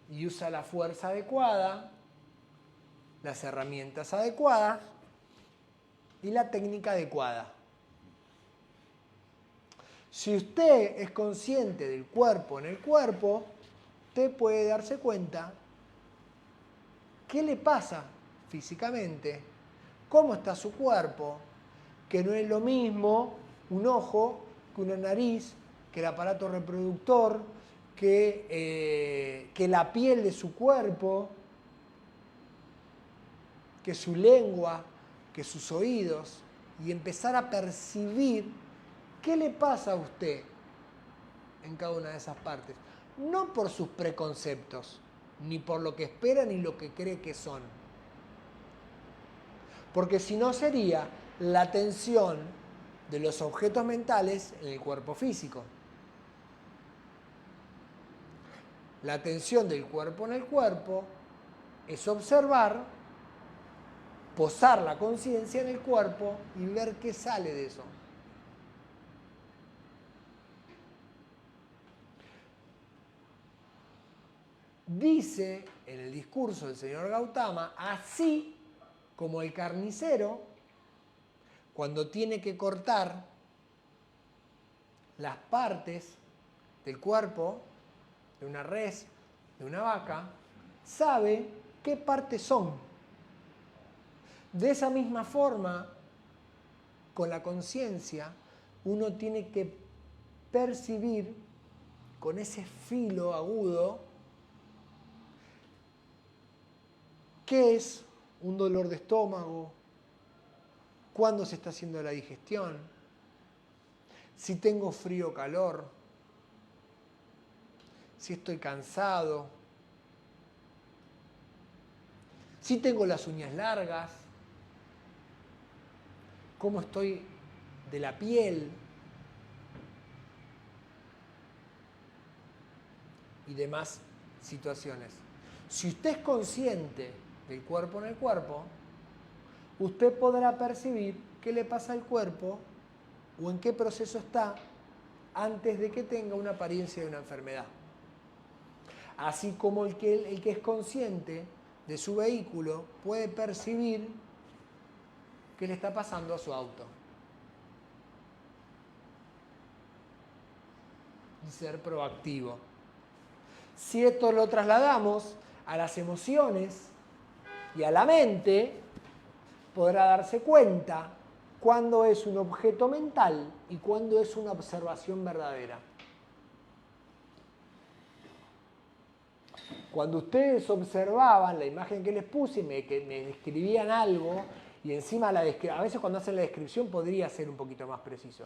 y usa la fuerza adecuada, las herramientas adecuadas y la técnica adecuada. Si usted es consciente del cuerpo en el cuerpo, usted puede darse cuenta qué le pasa físicamente, cómo está su cuerpo, que no es lo mismo un ojo que una nariz, que el aparato reproductor, que la piel de su cuerpo, que su lengua, que sus oídos, y empezar a percibir qué le pasa a usted en cada una de esas partes. No por sus preconceptos, ni por lo que espera, ni lo que cree que son. Porque si no sería la atención de los objetos mentales en el cuerpo físico. La atención del cuerpo en el cuerpo es observar, posar la conciencia en el cuerpo y ver qué sale de eso. Dice en el discurso del señor Gautama, así como el carnicero, cuando tiene que cortar las partes del cuerpo de una res, de una vaca, sabe qué partes son. De esa misma forma, con la conciencia, uno tiene que percibir con ese filo agudo qué es un dolor de estómago, cuándo se está haciendo la digestión, si tengo frío o calor, si estoy cansado, si tengo las uñas largas, cómo estoy de la piel y demás situaciones. Si usted es consciente del cuerpo en el cuerpo, usted podrá percibir qué le pasa al cuerpo o en qué proceso está antes de que tenga una apariencia de una enfermedad. Así como el que es consciente de su vehículo puede percibir qué le está pasando a su auto. Y ser proactivo. Si esto lo trasladamos a las emociones y a la mente, podrá darse cuenta cuándo es un objeto mental y cuándo es una observación verdadera. Cuando ustedes observaban la imagen que les puse, que me describían algo, y encima a veces cuando hacen la descripción podría ser un poquito más preciso,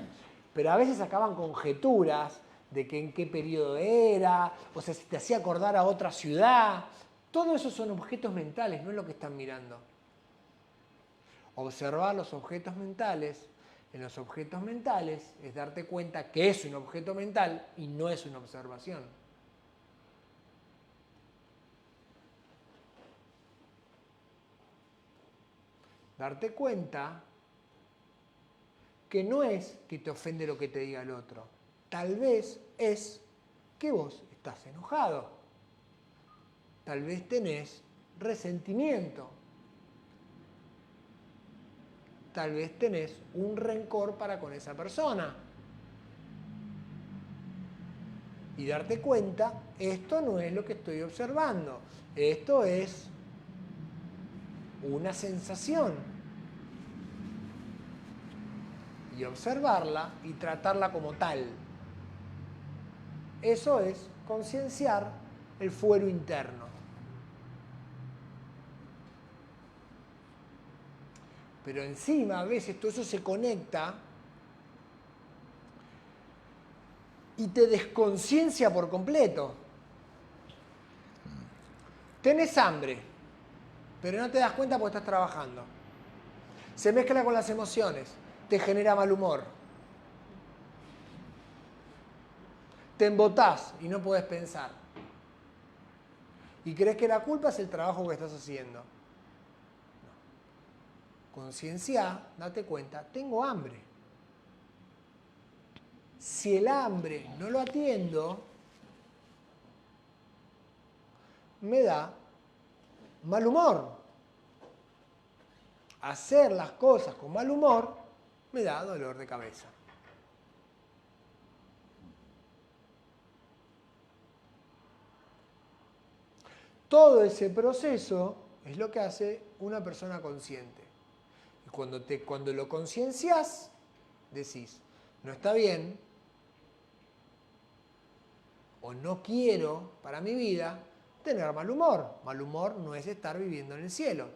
pero a veces sacaban conjeturas de que en qué periodo era, o sea, si te hacía acordar a otra ciudad. Todo eso son objetos mentales, no es lo que están mirando. Observar los objetos mentales en los objetos mentales es darte cuenta que es un objeto mental y no es una observación. Darte cuenta que no es que te ofende lo que te diga el otro. Tal vez es que vos estás enojado. Tal vez tenés resentimiento. Tal vez tenés un rencor para con esa persona. Y darte cuenta, esto no es lo que estoy observando. Esto es una sensación. Y observarla y tratarla como tal. Eso es concienciar el fuero interno. Pero encima a veces todo eso se conecta y te desconciencia por completo. Tenés hambre, pero no te das cuenta porque estás trabajando. Se mezcla con las emociones, te genera mal humor. Te embotás y no podés pensar. Y crees que la culpa es el trabajo que estás haciendo. Conciencia, date cuenta, tengo hambre. Si el hambre no lo atiendo, me da mal humor. Hacer las cosas con mal humor me da dolor de cabeza. Todo ese proceso es lo que hace una persona consciente. Y cuando lo conciencias, decís, no está bien, o no quiero para mi vida tener mal humor. Mal humor no es estar viviendo en el cielo.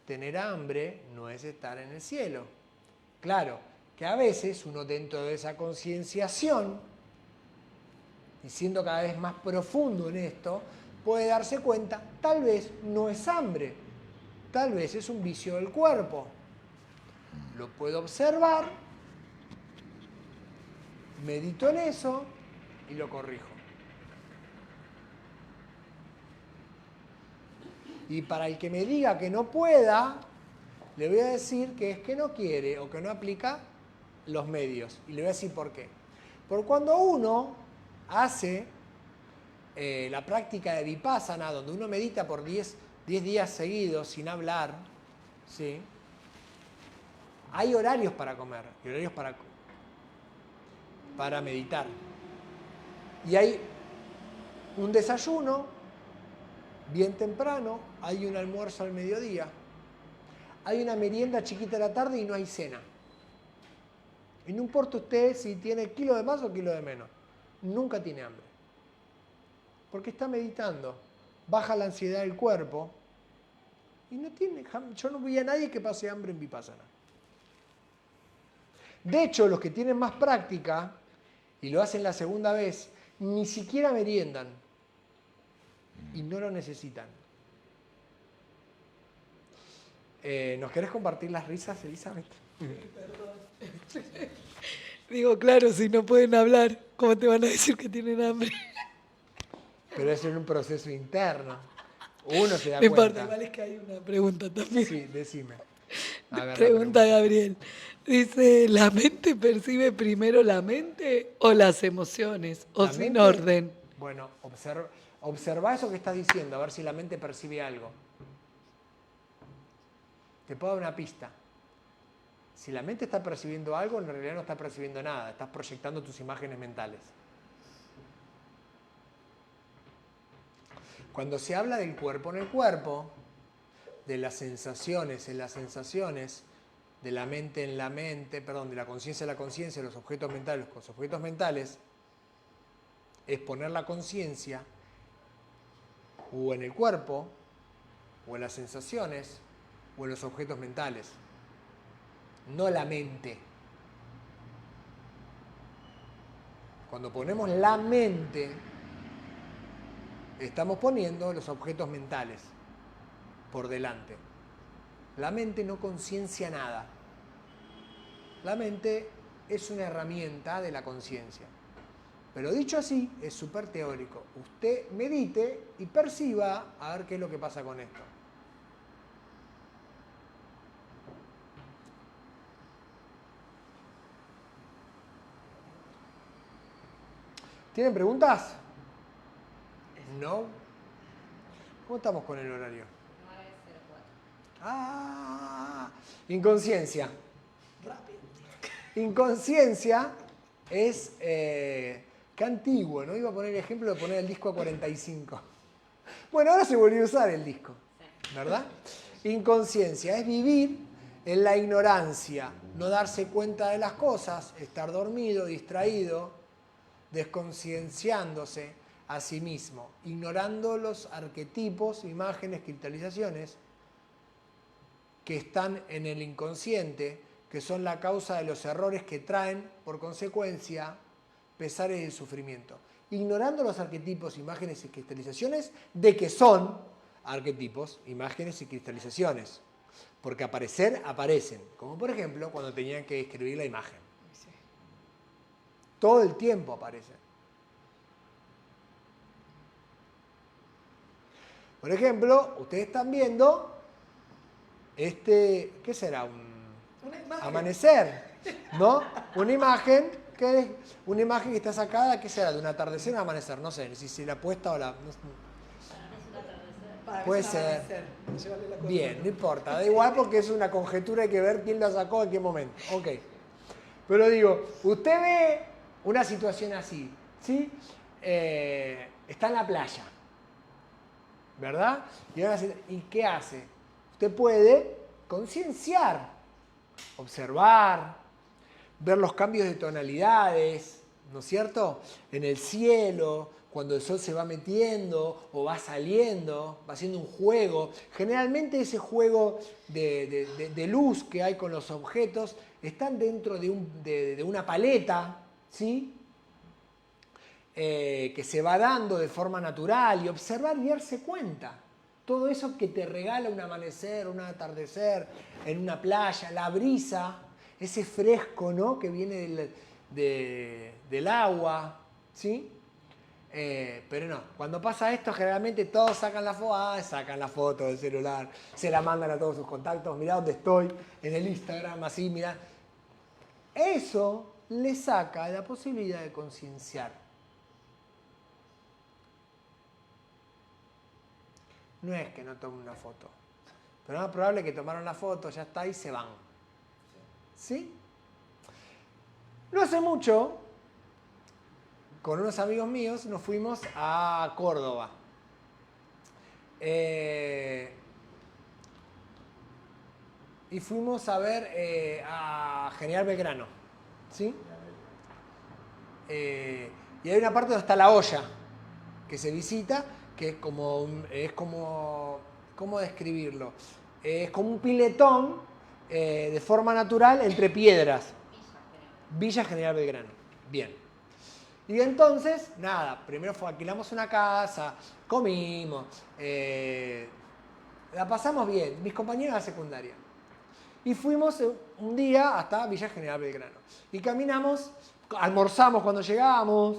Tener hambre no es estar en el cielo. Claro, que a veces uno dentro de esa concienciación, y siendo cada vez más profundo en esto, puede darse cuenta, tal vez no es hambre, tal vez es un vicio del cuerpo. Lo puedo observar, medito en eso y lo corrijo. Y para el que me diga que no pueda, le voy a decir que es que no quiere o que no aplica los medios. Y le voy a decir por qué. Porque cuando uno hace la práctica de Vipassana, donde uno medita por 10 días seguidos sin hablar, ¿sí? Hay horarios para comer y horarios para meditar. Y hay un desayuno bien temprano, hay un almuerzo al mediodía, hay una merienda chiquita a la tarde y no hay cena. Y no importa usted si tiene kilo de más o kilo de menos, nunca tiene hambre. Porque está meditando, baja la ansiedad del cuerpo y no tiene, yo no vi a nadie que pase hambre en Vipassana. De hecho, los que tienen más práctica y lo hacen la segunda vez, ni siquiera meriendan y no lo necesitan. ¿Nos querés compartir las risas, Elizabeth? Perdón. Digo, claro, si no pueden hablar, ¿cómo te van a decir que tienen hambre? Pero eso es un proceso interno. Uno se da Me cuenta. importa, igual es que hay una pregunta también. Sí, decime. A ver, Pregunta Gabriel. Dice, ¿la mente percibe primero la mente o las emociones? ¿O La sin mente, orden? Bueno, observa eso que estás diciendo, a ver si la mente percibe algo. Te puedo dar una pista. Si la mente está percibiendo algo, en realidad no está percibiendo nada. Estás proyectando tus imágenes mentales. Cuando se habla del cuerpo en el cuerpo, de las sensaciones en las sensaciones, de la mente en la mente, perdón, de la conciencia en la conciencia, los objetos mentales con los objetos mentales, es poner la conciencia o en el cuerpo, o en las sensaciones, o en los objetos mentales. No la mente. Cuando ponemos la mente, estamos poniendo los objetos mentales por delante. La mente no conciencia nada. La mente es una herramienta de la conciencia. Pero dicho así, es súper teórico. Usted medite y perciba a ver qué es lo que pasa con esto. ¿Tienen preguntas? ¿No? ¿Cómo estamos con el horario? 9:04. Ah, inconsciencia. Rápido. Inconsciencia es, qué antiguo, ¿no? Iba a poner el ejemplo de poner el disco a 45. Bueno, ahora se volvió a usar el disco, ¿verdad? Inconsciencia es vivir en la ignorancia, no darse cuenta de las cosas, estar dormido, distraído, desconcienciándose a sí mismo, ignorando los arquetipos, imágenes, cristalizaciones que están en el inconsciente, que son la causa de los errores que traen, por consecuencia, pesares y sufrimiento. Ignorando los arquetipos, imágenes y cristalizaciones de que son arquetipos, imágenes y cristalizaciones. Porque aparecer, aparecen. Como por ejemplo, cuando tenían que escribir la imagen. Todo el tiempo aparecen. Por ejemplo, ustedes están viendo ¿qué será? Un amanecer, ¿no? Una imagen que está sacada, ¿qué será? De un atardecer o un amanecer, no sé, si la puesta o la... No, puede ser. Bien, no importa, da igual porque es una conjetura, hay que ver quién la sacó en qué momento. Ok. Pero digo, usted ve una situación así, ¿sí? Está en la playa, ¿verdad? ¿Y qué hace? Usted puede concienciar, observar, ver los cambios de tonalidades, ¿no es cierto? En el cielo, cuando el sol se va metiendo o va saliendo, va haciendo un juego. Generalmente ese juego de luz que hay con los objetos están dentro de una paleta, ¿sí? Que se va dando de forma natural y observar y darse cuenta todo eso que te regala un amanecer, un atardecer, en una playa, la brisa, ese fresco, ¿no? Que viene del agua, ¿sí? Pero no, cuando pasa esto generalmente todos sacan la foto del celular, se la mandan a todos sus contactos, mirá dónde estoy, en el Instagram, así, mirá. Eso le saca la posibilidad de concienciar. No es que no tomen una foto, pero es más probable que tomaron la foto, ya está, y se van. ¿Sí? No hace mucho, con unos amigos míos, nos fuimos a Córdoba. Y fuimos a ver a General Belgrano. ¿Sí? Y hay una parte donde está la olla que se visita, que es como ¿cómo describirlo? Es como un piletón de forma natural entre piedras. Villa General Belgrano. Bien. Y entonces, nada, primero alquilamos una casa, comimos, la pasamos bien, mis compañeros de la secundaria. Y fuimos un día hasta Villa General Belgrano. Y caminamos, almorzamos cuando llegamos,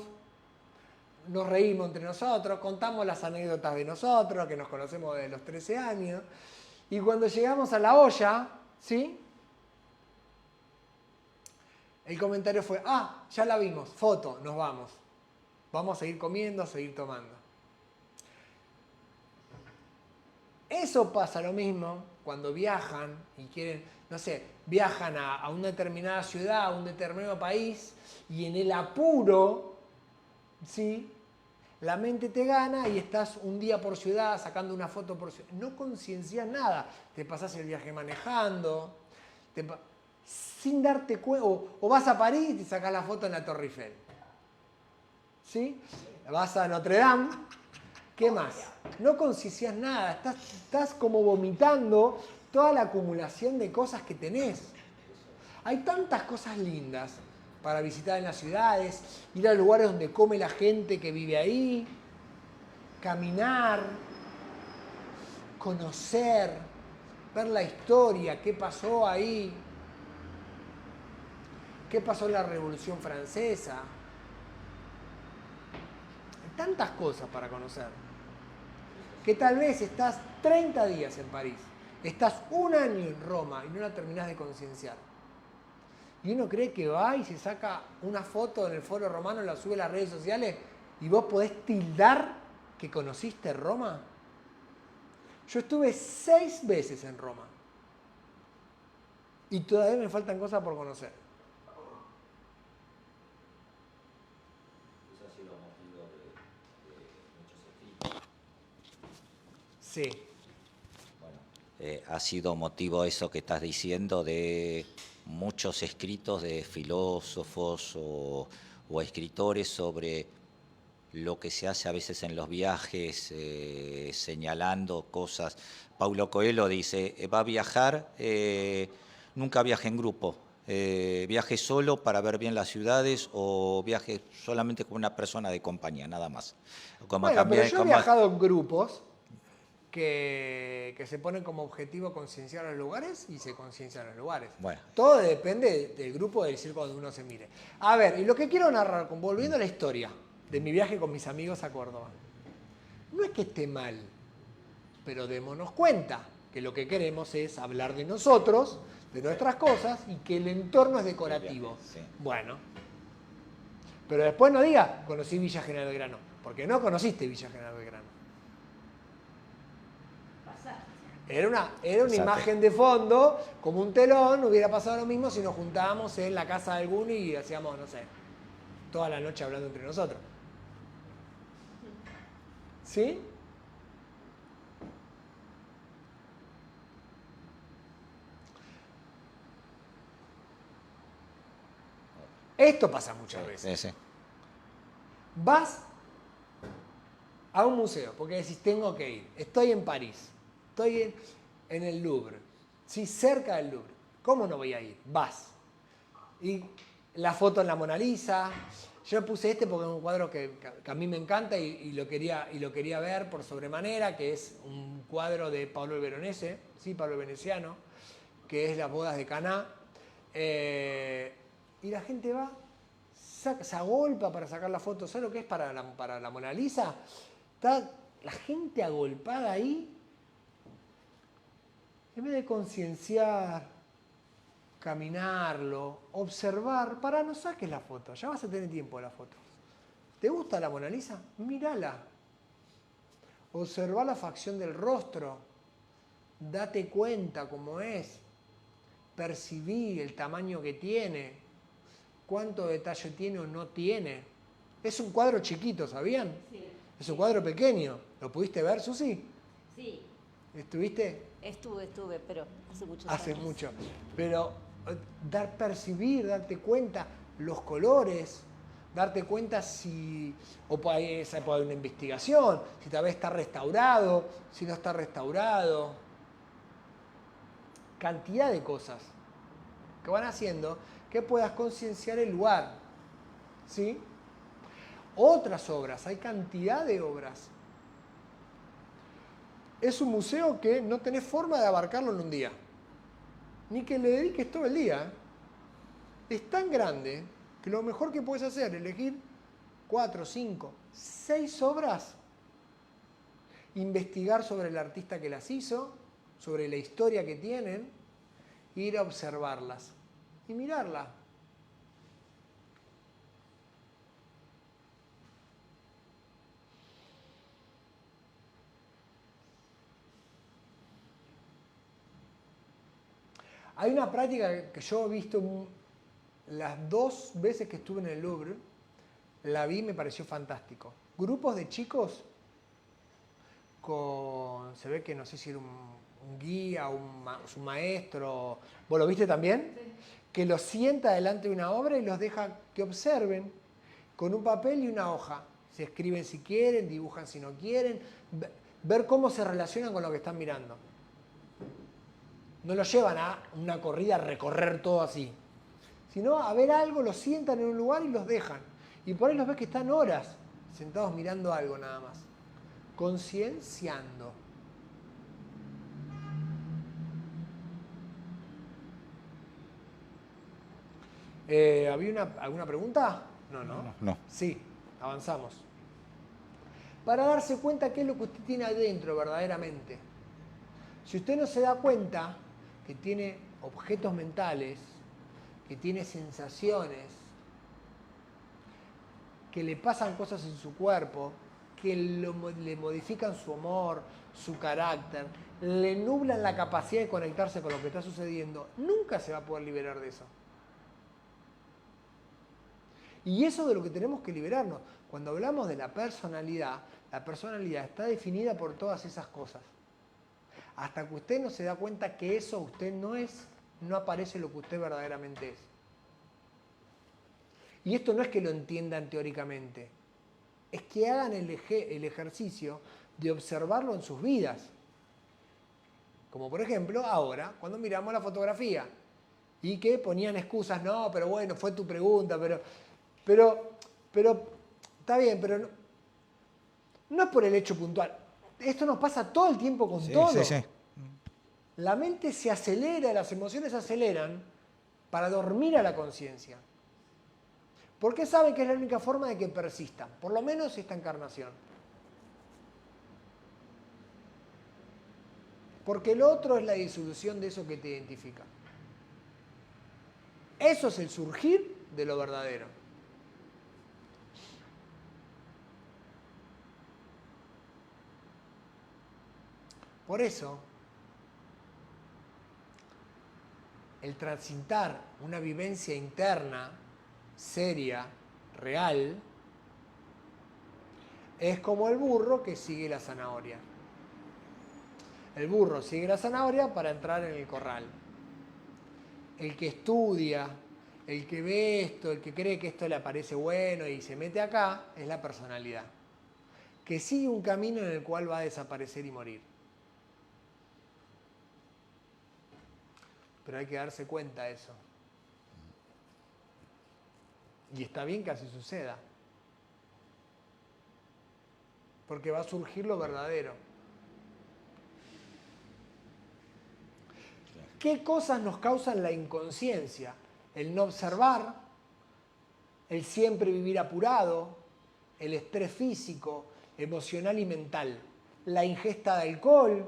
nos reímos entre nosotros, contamos las anécdotas de nosotros, que nos conocemos desde los 13 años. Y cuando llegamos a la olla, ¿sí? El comentario fue, ya la vimos, foto, nos vamos. Vamos a seguir comiendo, a seguir tomando. Eso pasa lo mismo cuando viajan y quieren, no sé, viajan a una determinada ciudad, a un determinado país, y en el apuro, ¿sí? La mente te gana y estás un día por ciudad sacando una foto por ciudad. No conciencias nada. Te pasás el viaje manejando, sin darte cuenta. O vas a París y te sacás la foto en la Torre Eiffel. ¿Sí? Vas a Notre Dame. ¿Qué más? No conciencias nada. Estás como vomitando toda la acumulación de cosas que tenés. Hay tantas cosas lindas para visitar en las ciudades, ir a lugares donde come la gente que vive ahí, caminar, conocer, ver la historia, qué pasó ahí, qué pasó en la Revolución Francesa. Hay tantas cosas para conocer, que tal vez estás 30 días en París, estás un año en Roma y no la terminás de concienciar. Y uno cree que va y se saca una foto en el Foro Romano, la sube a las redes sociales y vos podés tildar que conociste Roma. Yo estuve 6 veces en Roma y todavía me faltan cosas por conocer. Eso ha sido motivo de muchos escritos. Sí. Bueno, ha sido motivo eso que estás diciendo de muchos escritos de filósofos o escritores sobre lo que se hace a veces en los viajes, señalando cosas. Paulo Coelho dice, va a viajar, nunca viaje en grupo, viaje solo para ver bien las ciudades o viaje solamente con una persona de compañía, nada más. Como Bueno, también, pero yo he viajado en grupos que se ponen como objetivo concienciar los lugares y se conciencian los lugares. Bueno. Todo depende del grupo, del círculo donde uno se mire. A ver, y lo que quiero narrar, volviendo a la historia de mi viaje con mis amigos a Córdoba, no es que esté mal, pero démonos cuenta que lo que queremos es hablar de nosotros, de nuestras cosas y que el entorno es decorativo. Sí. Bueno, pero después no diga, conocí Villa General Belgrano, porque no conociste Villa General Belgrano. Era una imagen de fondo, como un telón, hubiera pasado lo mismo si nos juntábamos en la casa de alguno y hacíamos, no sé, toda la noche hablando entre nosotros. ¿Sí? Esto pasa muchas veces. Sí. Vas a un museo, porque decís, tengo que ir. Estoy en París, estoy en el Louvre, ¿sí? Cerca del Louvre. ¿Cómo no voy a ir? Vas. Y la foto en la Mona Lisa, Yo puse este porque es un cuadro que a mí me encanta y lo quería ver por sobremanera, que es un cuadro de Pablo el Veronese, sí, Pablo el Veneciano, que es Las bodas de Caná. Y la gente va, se agolpa para sacar la foto. ¿Sabes lo que es para la Mona Lisa? Está la gente agolpada ahí. En vez de concienciar, caminarlo, observar, no saques la foto, ya vas a tener tiempo de la foto. ¿Te gusta la Mona Lisa? Mírala. Observa la facción del rostro. Date cuenta cómo es. Percibí el tamaño que tiene. Cuánto detalle tiene o no tiene. Es un cuadro chiquito, ¿sabían? Sí. Es un cuadro pequeño. ¿Lo pudiste ver, Susi? Sí. ¿Estuviste? Estuve, pero hace muchos Hace años. mucho. Pero percibir, darte cuenta, los colores, darte cuenta si puede haber una investigación, si tal vez está restaurado, si no está restaurado. Cantidad de cosas que van haciendo que puedas concienciar el lugar. ¿Sí? Otras obras, hay cantidad de obras. Es un museo que no tenés forma de abarcarlo en un día. Ni que le dediques todo el día. Es tan grande que lo mejor que puedes hacer es elegir 4, 5, 6 obras, investigar sobre el artista que las hizo, sobre la historia que tienen, e ir a observarlas y mirarlas. Hay una práctica que yo he visto las 2 veces que estuve en el Louvre, la vi y me pareció fantástico. Grupos de chicos se ve que no sé si era un guía, su maestro, ¿vos lo viste también? Sí. Que los sienta delante de una obra y los deja que observen con un papel y una hoja. Se escriben si quieren, dibujan si no quieren, ver cómo se relacionan con lo que están mirando. No lo llevan a una corrida a recorrer todo así, sino a ver algo, los sientan en un lugar y los dejan. Y por ahí los ves que están horas sentados mirando algo nada más. Concienciando. ¿Había alguna pregunta? No. Sí, avanzamos. Para darse cuenta qué es lo que usted tiene adentro verdaderamente. Si usted no se da cuenta que tiene objetos mentales, que tiene sensaciones, que le pasan cosas en su cuerpo, que le modifican su humor, su carácter, le nublan la capacidad de conectarse con lo que está sucediendo, nunca se va a poder liberar de eso. Y eso de lo que tenemos que liberarnos. Cuando hablamos de la personalidad está definida por todas esas cosas. Hasta que usted no se da cuenta que eso usted no es, no aparece lo que usted verdaderamente es. Y esto no es que lo entiendan teóricamente, es que hagan el ejercicio de observarlo en sus vidas. Como por ejemplo ahora, cuando miramos la fotografía y que ponían excusas, no, pero bueno, fue tu pregunta, pero está bien, pero no es por el hecho puntual. Esto nos pasa todo el tiempo con todo. Sí. La mente se acelera, las emociones se aceleran para dormir a la conciencia. Porque saben que es la única forma de que persistan, por lo menos esta encarnación. Porque lo otro es la disolución de eso que te identifica. Eso es el surgir de lo verdadero. Por eso, el transitar una vivencia interna, seria, real, es como el burro que sigue la zanahoria. El burro sigue la zanahoria para entrar en el corral. El que estudia, el que ve esto, el que cree que esto le parece bueno y se mete acá, es la personalidad. Que sigue un camino en el cual va a desaparecer y morir. Pero hay que darse cuenta de eso. Y está bien que así suceda. Porque va a surgir lo verdadero. ¿Qué cosas nos causan la inconsciencia? El no observar, el siempre vivir apurado, el estrés físico, emocional y mental, la ingesta de alcohol,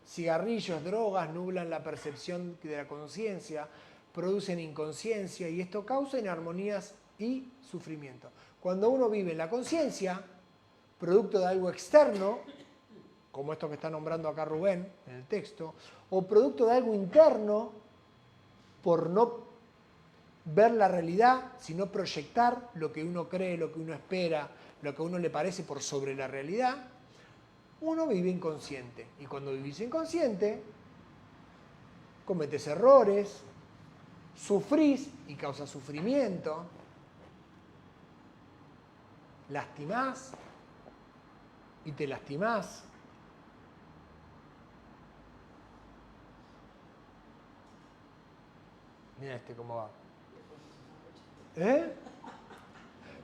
cigarrillos, drogas nublan la percepción de la conciencia, producen inconsciencia y esto causa inarmonías y sufrimiento. Cuando uno vive en la conciencia, producto de algo externo, como esto que está nombrando acá Rubén en el texto, o producto de algo interno, por no ver la realidad, sino proyectar lo que uno cree, lo que uno espera, lo que a uno le parece por sobre la realidad, uno vive inconsciente. Y cuando vivís inconsciente, cometes errores, sufrís y causas sufrimiento, lastimás y te lastimás. Mira cómo va. ¿Eh?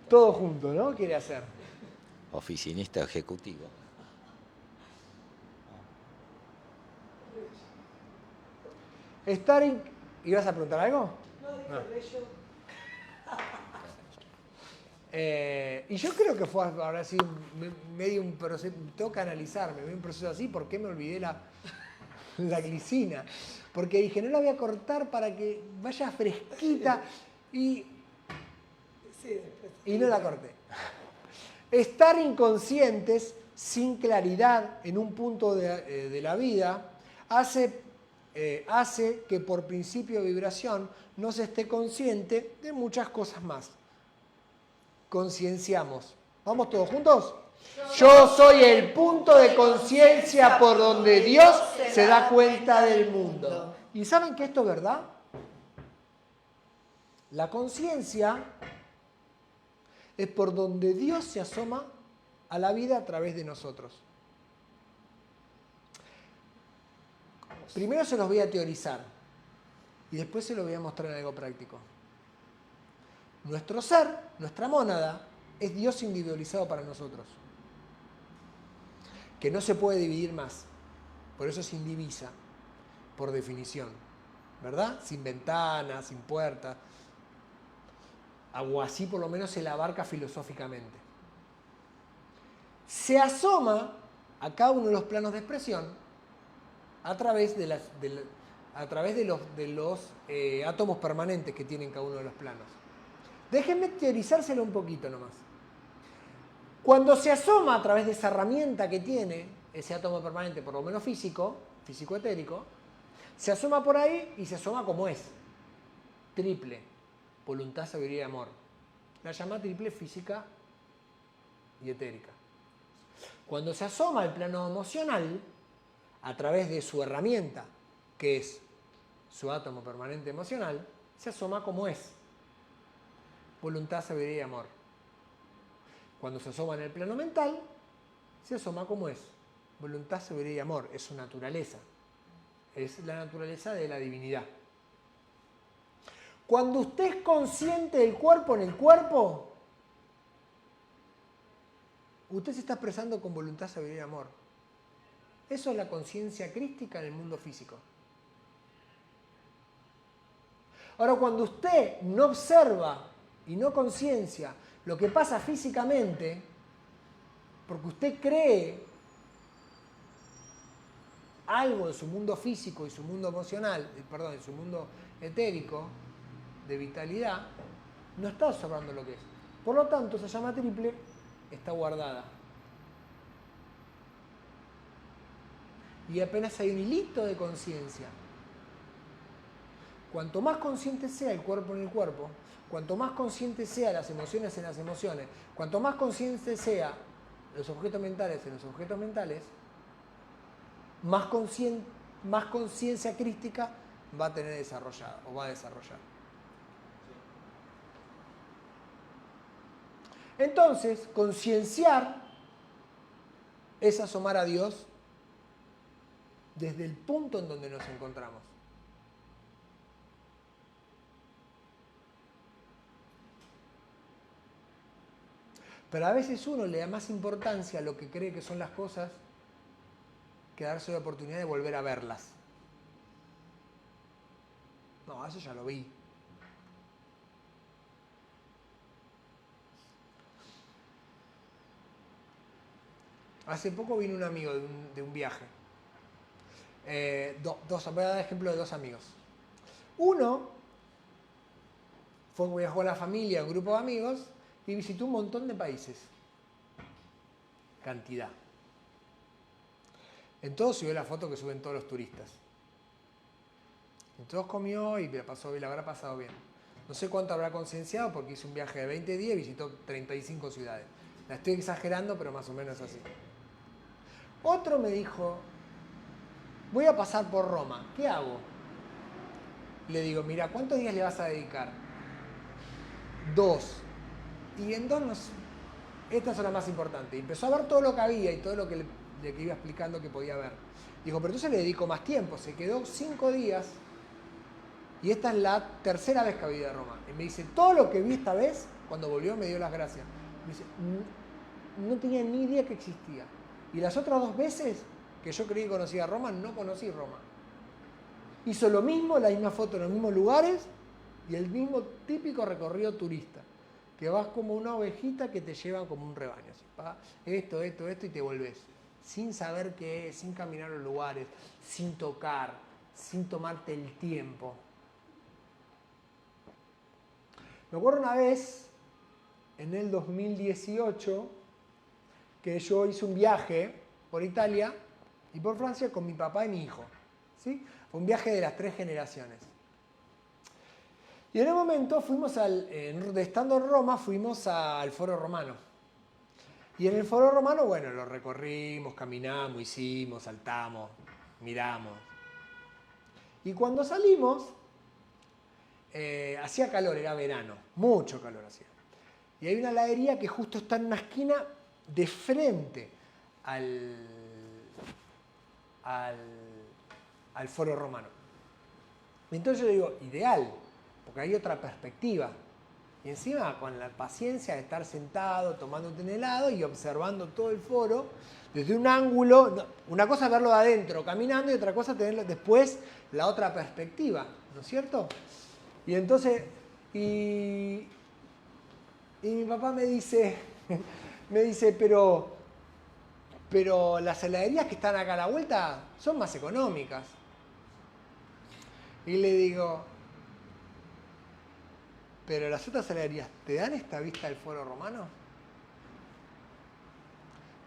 Todo junto, ¿no? Quiere hacer. Oficinista ejecutivo. ¿Ibas a preguntar algo? No. Y yo creo que habrá sido medio un proceso, tengo que analizarme, un proceso así, ¿por qué me olvidé la glicina? Porque dije, no la voy a cortar para que vaya fresquita y no la corté. Estar inconscientes, sin claridad en un punto de la vida, hace que por principio de vibración no se esté consciente de muchas cosas más. Concienciamos. ¿Vamos todos juntos? Yo soy el punto de conciencia por donde Dios se da cuenta del mundo. ¿Y saben que esto es verdad? La conciencia es por donde Dios se asoma a la vida a través de nosotros. Primero se los voy a teorizar y después se los voy a mostrar en algo práctico. Nuestro ser, nuestra mónada, es Dios individualizado para nosotros, que no se puede dividir más, por eso es indivisa, por definición, ¿verdad? Sin ventanas, sin puertas, o así por lo menos se la abarca filosóficamente. Se asoma a cada uno de los planos de expresión a través de los átomos permanentes que tienen cada uno de los planos. Déjenme teorizárselo un poquito nomás. Cuando se asoma a través de esa herramienta que tiene ese átomo permanente, por lo menos físico etérico, se asoma por ahí y se asoma como es. Triple. Voluntad, sabiduría y amor. La llama triple física y etérica. Cuando se asoma al plano emocional, a través de su herramienta, que es su átomo permanente emocional, se asoma como es. Voluntad, sabiduría y amor. Cuando se asoma en el plano mental, se asoma como es. Voluntad, sabiduría y amor. Es su naturaleza. Es la naturaleza de la divinidad. Cuando usted es consciente del cuerpo en el cuerpo, usted se está expresando con voluntad, sabiduría y amor. Eso es la conciencia crística en el mundo físico. Ahora, cuando usted no observa y no conciencia lo que pasa físicamente, porque usted cree algo de su mundo físico y su mundo emocional, en su mundo etérico, de vitalidad, no está observando lo que es. Por lo tanto, esa llama triple está guardada. Y apenas hay un hilito de conciencia. Cuanto más consciente sea el cuerpo en el cuerpo, cuanto más consciente sea las emociones en las emociones, cuanto más consciente sea los objetos mentales en los objetos mentales, más conciencia crística va a tener desarrollada o va a desarrollar. Entonces, concienciar es asomar a Dios desde el punto en donde nos encontramos. Pero a veces uno le da más importancia a lo que cree que son las cosas que darse la oportunidad de volver a verlas. No, eso ya lo vi. Hace poco vino un amigo de un viaje. Voy a dar ejemplo de dos amigos. Uno viajó a la familia, un grupo de amigos, y visitó un montón de países. Cantidad. En todos subió la foto que suben todos los turistas. En todos comió y la habrá pasado bien. No sé cuánto habrá concienciado porque hizo un viaje de 20 días y visitó 35 ciudades. La estoy exagerando, pero más o menos así. Otro me dijo, voy a pasar por Roma, ¿qué hago? Le digo, mira, ¿cuántos días le vas a dedicar? 2. Y en 2, estas son las más importantes. Y empezó a ver todo lo que había y todo lo que le iba explicando que podía ver. Dijo, pero entonces le dedico más tiempo. Se quedó 5 días y esta es la tercera vez que había de Roma. Y me dice, todo lo que vi esta vez, cuando volvió me dio las gracias. Me dice, no tenía ni idea que existía. Y las otras 2 veces que yo creí que conocía Roma, no conocí Roma. Hizo lo mismo, la misma foto en los mismos lugares y el mismo típico recorrido turista. Que vas como una ovejita que te llevan como un rebaño. Así, esto y te volvés. Sin saber qué es, sin caminar los lugares, sin tocar, sin tomarte el tiempo. Me acuerdo una vez, en el 2018, que yo hice un viaje por Italia y por Francia con mi papá y mi hijo. ¿Sí? Fue un viaje de las 3 generaciones. Y en un momento estando en Roma, fuimos al Foro Romano. Y en el Foro Romano, bueno, lo recorrimos, caminamos, hicimos, saltamos, miramos. Y cuando salimos, hacía calor, era verano, mucho calor hacía. Y hay una heladería que justo está en una esquina de frente al Foro Romano. Entonces yo digo, ideal, porque hay otra perspectiva. Y encima con la paciencia de estar sentado, tomándote un helado y observando todo el foro desde un ángulo. Una cosa es verlo de adentro, caminando, y otra cosa tener después la otra perspectiva, ¿no es cierto? Y entonces, y mi papá me dice, pero las heladerías que están acá a la vuelta son más económicas. Y le digo, pero las otras heladerías, ¿te dan esta vista del Foro Romano?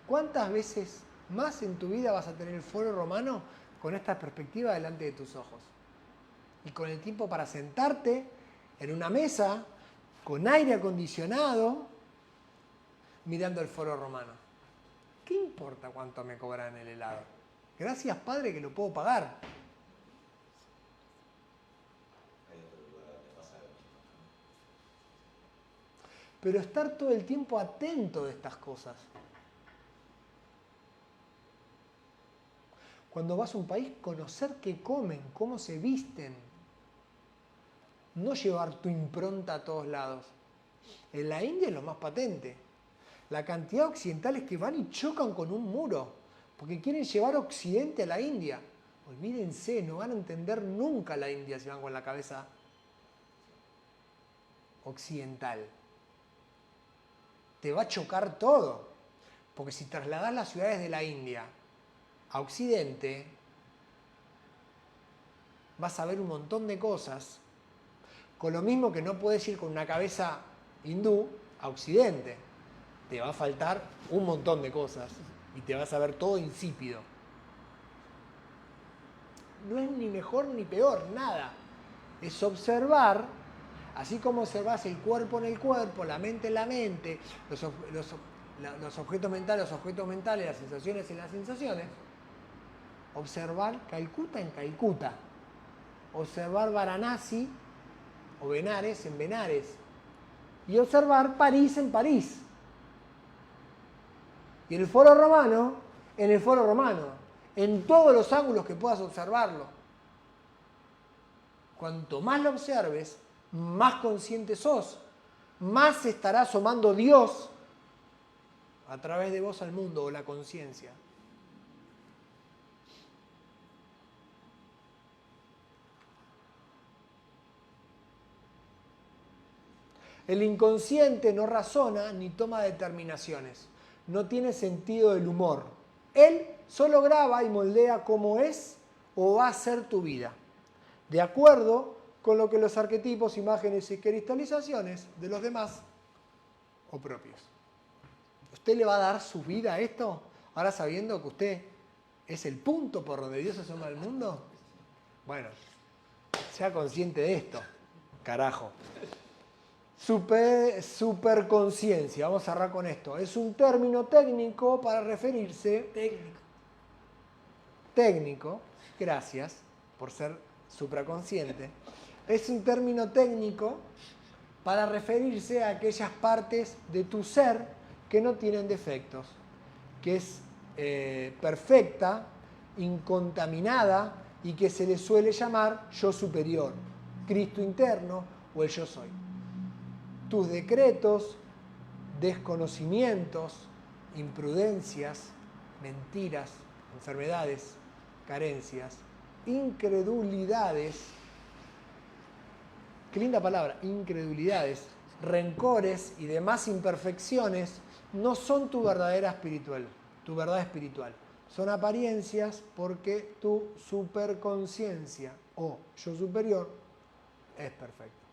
¿Cuántas veces más en tu vida vas a tener el Foro Romano con esta perspectiva delante de tus ojos? Y con el tiempo para sentarte en una mesa, con aire acondicionado, mirando el Foro Romano. ¿Qué importa cuánto me cobran el helado? Gracias, Padre, que lo puedo pagar. Pero estar todo el tiempo atento de estas cosas. Cuando vas a un país, conocer qué comen, cómo se visten. No llevar tu impronta a todos lados. En la India es lo más patente. La cantidad de occidentales que van y chocan con un muro, porque quieren llevar Occidente a la India. Olvídense, no van a entender nunca la India si van con la cabeza occidental. Te va a chocar todo, porque si trasladás las ciudades de la India a Occidente, vas a ver un montón de cosas, con lo mismo que no puedes ir con una cabeza hindú a Occidente. Te va a faltar un montón de cosas y te vas a ver todo insípido. No es ni mejor ni peor, nada. Es observar, así como observás el cuerpo en el cuerpo, la mente en la mente, los objetos mentales, las sensaciones en las sensaciones. Observar Calcuta en Calcuta. Observar Varanasi o Benares en Benares. Y observar París en París. Y el Foro Romano, en el Foro Romano, en todos los ángulos que puedas observarlo. Cuanto más lo observes, más consciente sos, más estará asomando Dios a través de vos al mundo o la conciencia. El inconsciente no razona ni toma determinaciones, no tiene sentido del humor. Él solo graba y moldea cómo es o va a ser tu vida, de acuerdo con lo que los arquetipos, imágenes y cristalizaciones de los demás o propios. ¿Usted le va a dar su vida a esto? Ahora sabiendo que usted es el punto por donde Dios asoma al mundo. Bueno, sea consciente de esto, carajo. Superconciencia, vamos a cerrar con esto. Es un término técnico para referirse... Técnico, gracias por ser supraconsciente. Es un término técnico para referirse a aquellas partes de tu ser que no tienen defectos, que es perfecta, incontaminada y que se le suele llamar yo superior, Cristo interno o el yo soy. Tus decretos, desconocimientos, imprudencias, mentiras, enfermedades, carencias, incredulidades, qué linda palabra, incredulidades, rencores y demás imperfecciones no son tu verdadera espiritual, tu verdad espiritual. Son apariencias porque tu superconciencia o yo superior es perfecto.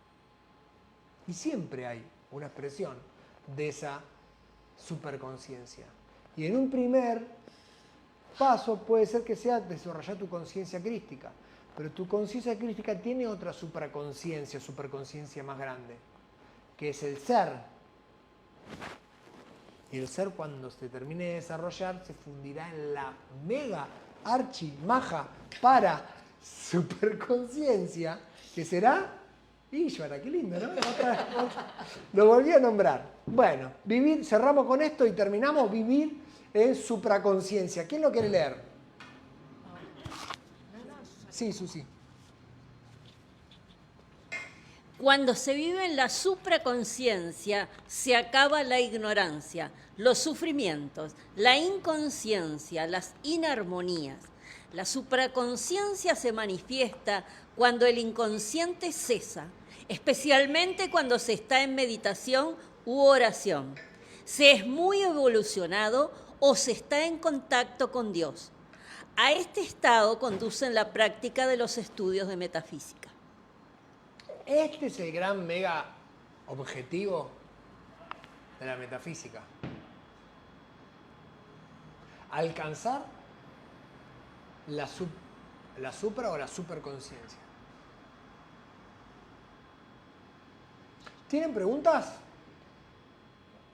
Y siempre hay una expresión de esa superconciencia. Y en un primer paso puede ser que sea desarrollar tu conciencia crística, pero tu conciencia crística tiene otra superconciencia más grande, que es el ser. Y el ser, cuando se termine de desarrollar, se fundirá en la mega archi maja para superconciencia, que será... Y qué lindo, ¿no? Lo volví a nombrar. Bueno, vivir, cerramos con esto y terminamos, vivir en supraconciencia. ¿Quién lo quiere leer? Sí, Susi. Cuando se vive en la supraconciencia, se acaba la ignorancia, los sufrimientos, la inconsciencia, las inarmonías. La supraconciencia se manifiesta cuando el inconsciente cesa, especialmente cuando se está en meditación u oración. Se es muy evolucionado o se está en contacto con Dios. A este estado conducen la práctica de los estudios de metafísica. Este es el gran mega objetivo de la metafísica. Alcanzar la supra o la superconciencia. ¿Tienen preguntas?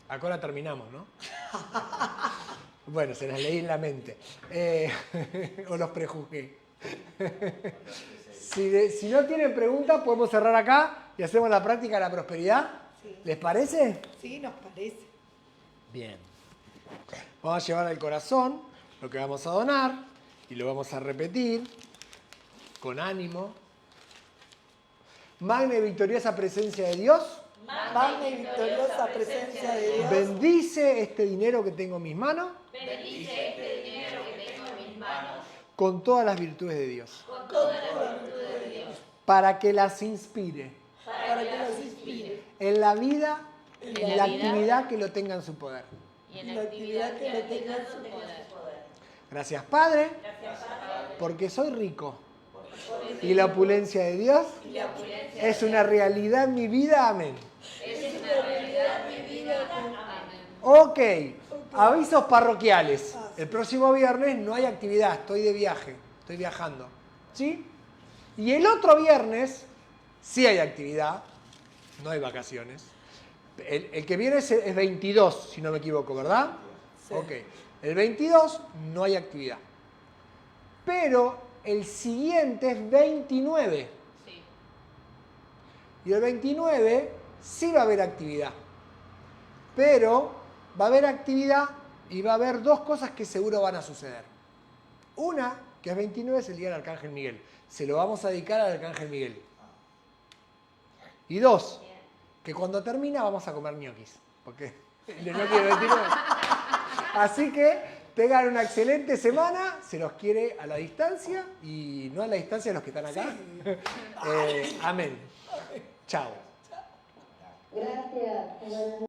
Acá la terminamos, ¿no? Bueno, se las leí en la mente. O los prejuzgué. Si no tienen preguntas, podemos cerrar acá y hacemos la práctica de la prosperidad. Sí. ¿Les parece? Sí, nos parece. Bien. Vamos a llevar al corazón lo que vamos a donar y lo vamos a repetir con ánimo. Magna y victoriosa presencia de Dios. Magna y victoriosa presencia de Dios. Bendice este dinero que tengo en mis manos. Bendice este dinero que tengo en mis manos. Con todas las virtudes de Dios. Con todas las virtudes de Dios. Para que las inspire. Para que las inspire. En la vida y en la actividad que lo tenga en su poder. Y en la actividad que lo tenga en su poder. Gracias, Padre, porque soy rico. Y la opulencia de Dios es una realidad en mi vida. Amén. Es una realidad en mi vida. Amén. Ok, avisos parroquiales. El próximo viernes no hay actividad, estoy de viaje, estoy viajando. ¿Sí? Y el otro viernes sí hay actividad, no hay vacaciones. El que viene es 22, si no me equivoco, ¿verdad? Sí. Ok, el 22 no hay actividad. Pero el siguiente es 29. Sí. Y el 29 sí va a haber actividad. Pero va a haber actividad y va a haber dos cosas que seguro van a suceder. Una, que es 29, es el día del Arcángel Miguel. Se lo vamos a dedicar al Arcángel Miguel. Y dos, que cuando termina vamos a comer ñoquis. Porque el ñoqui del 29... Así que tengan una excelente semana. Se los quiere a la distancia y no a la distancia los que están acá. Amén. Chao. Gracias.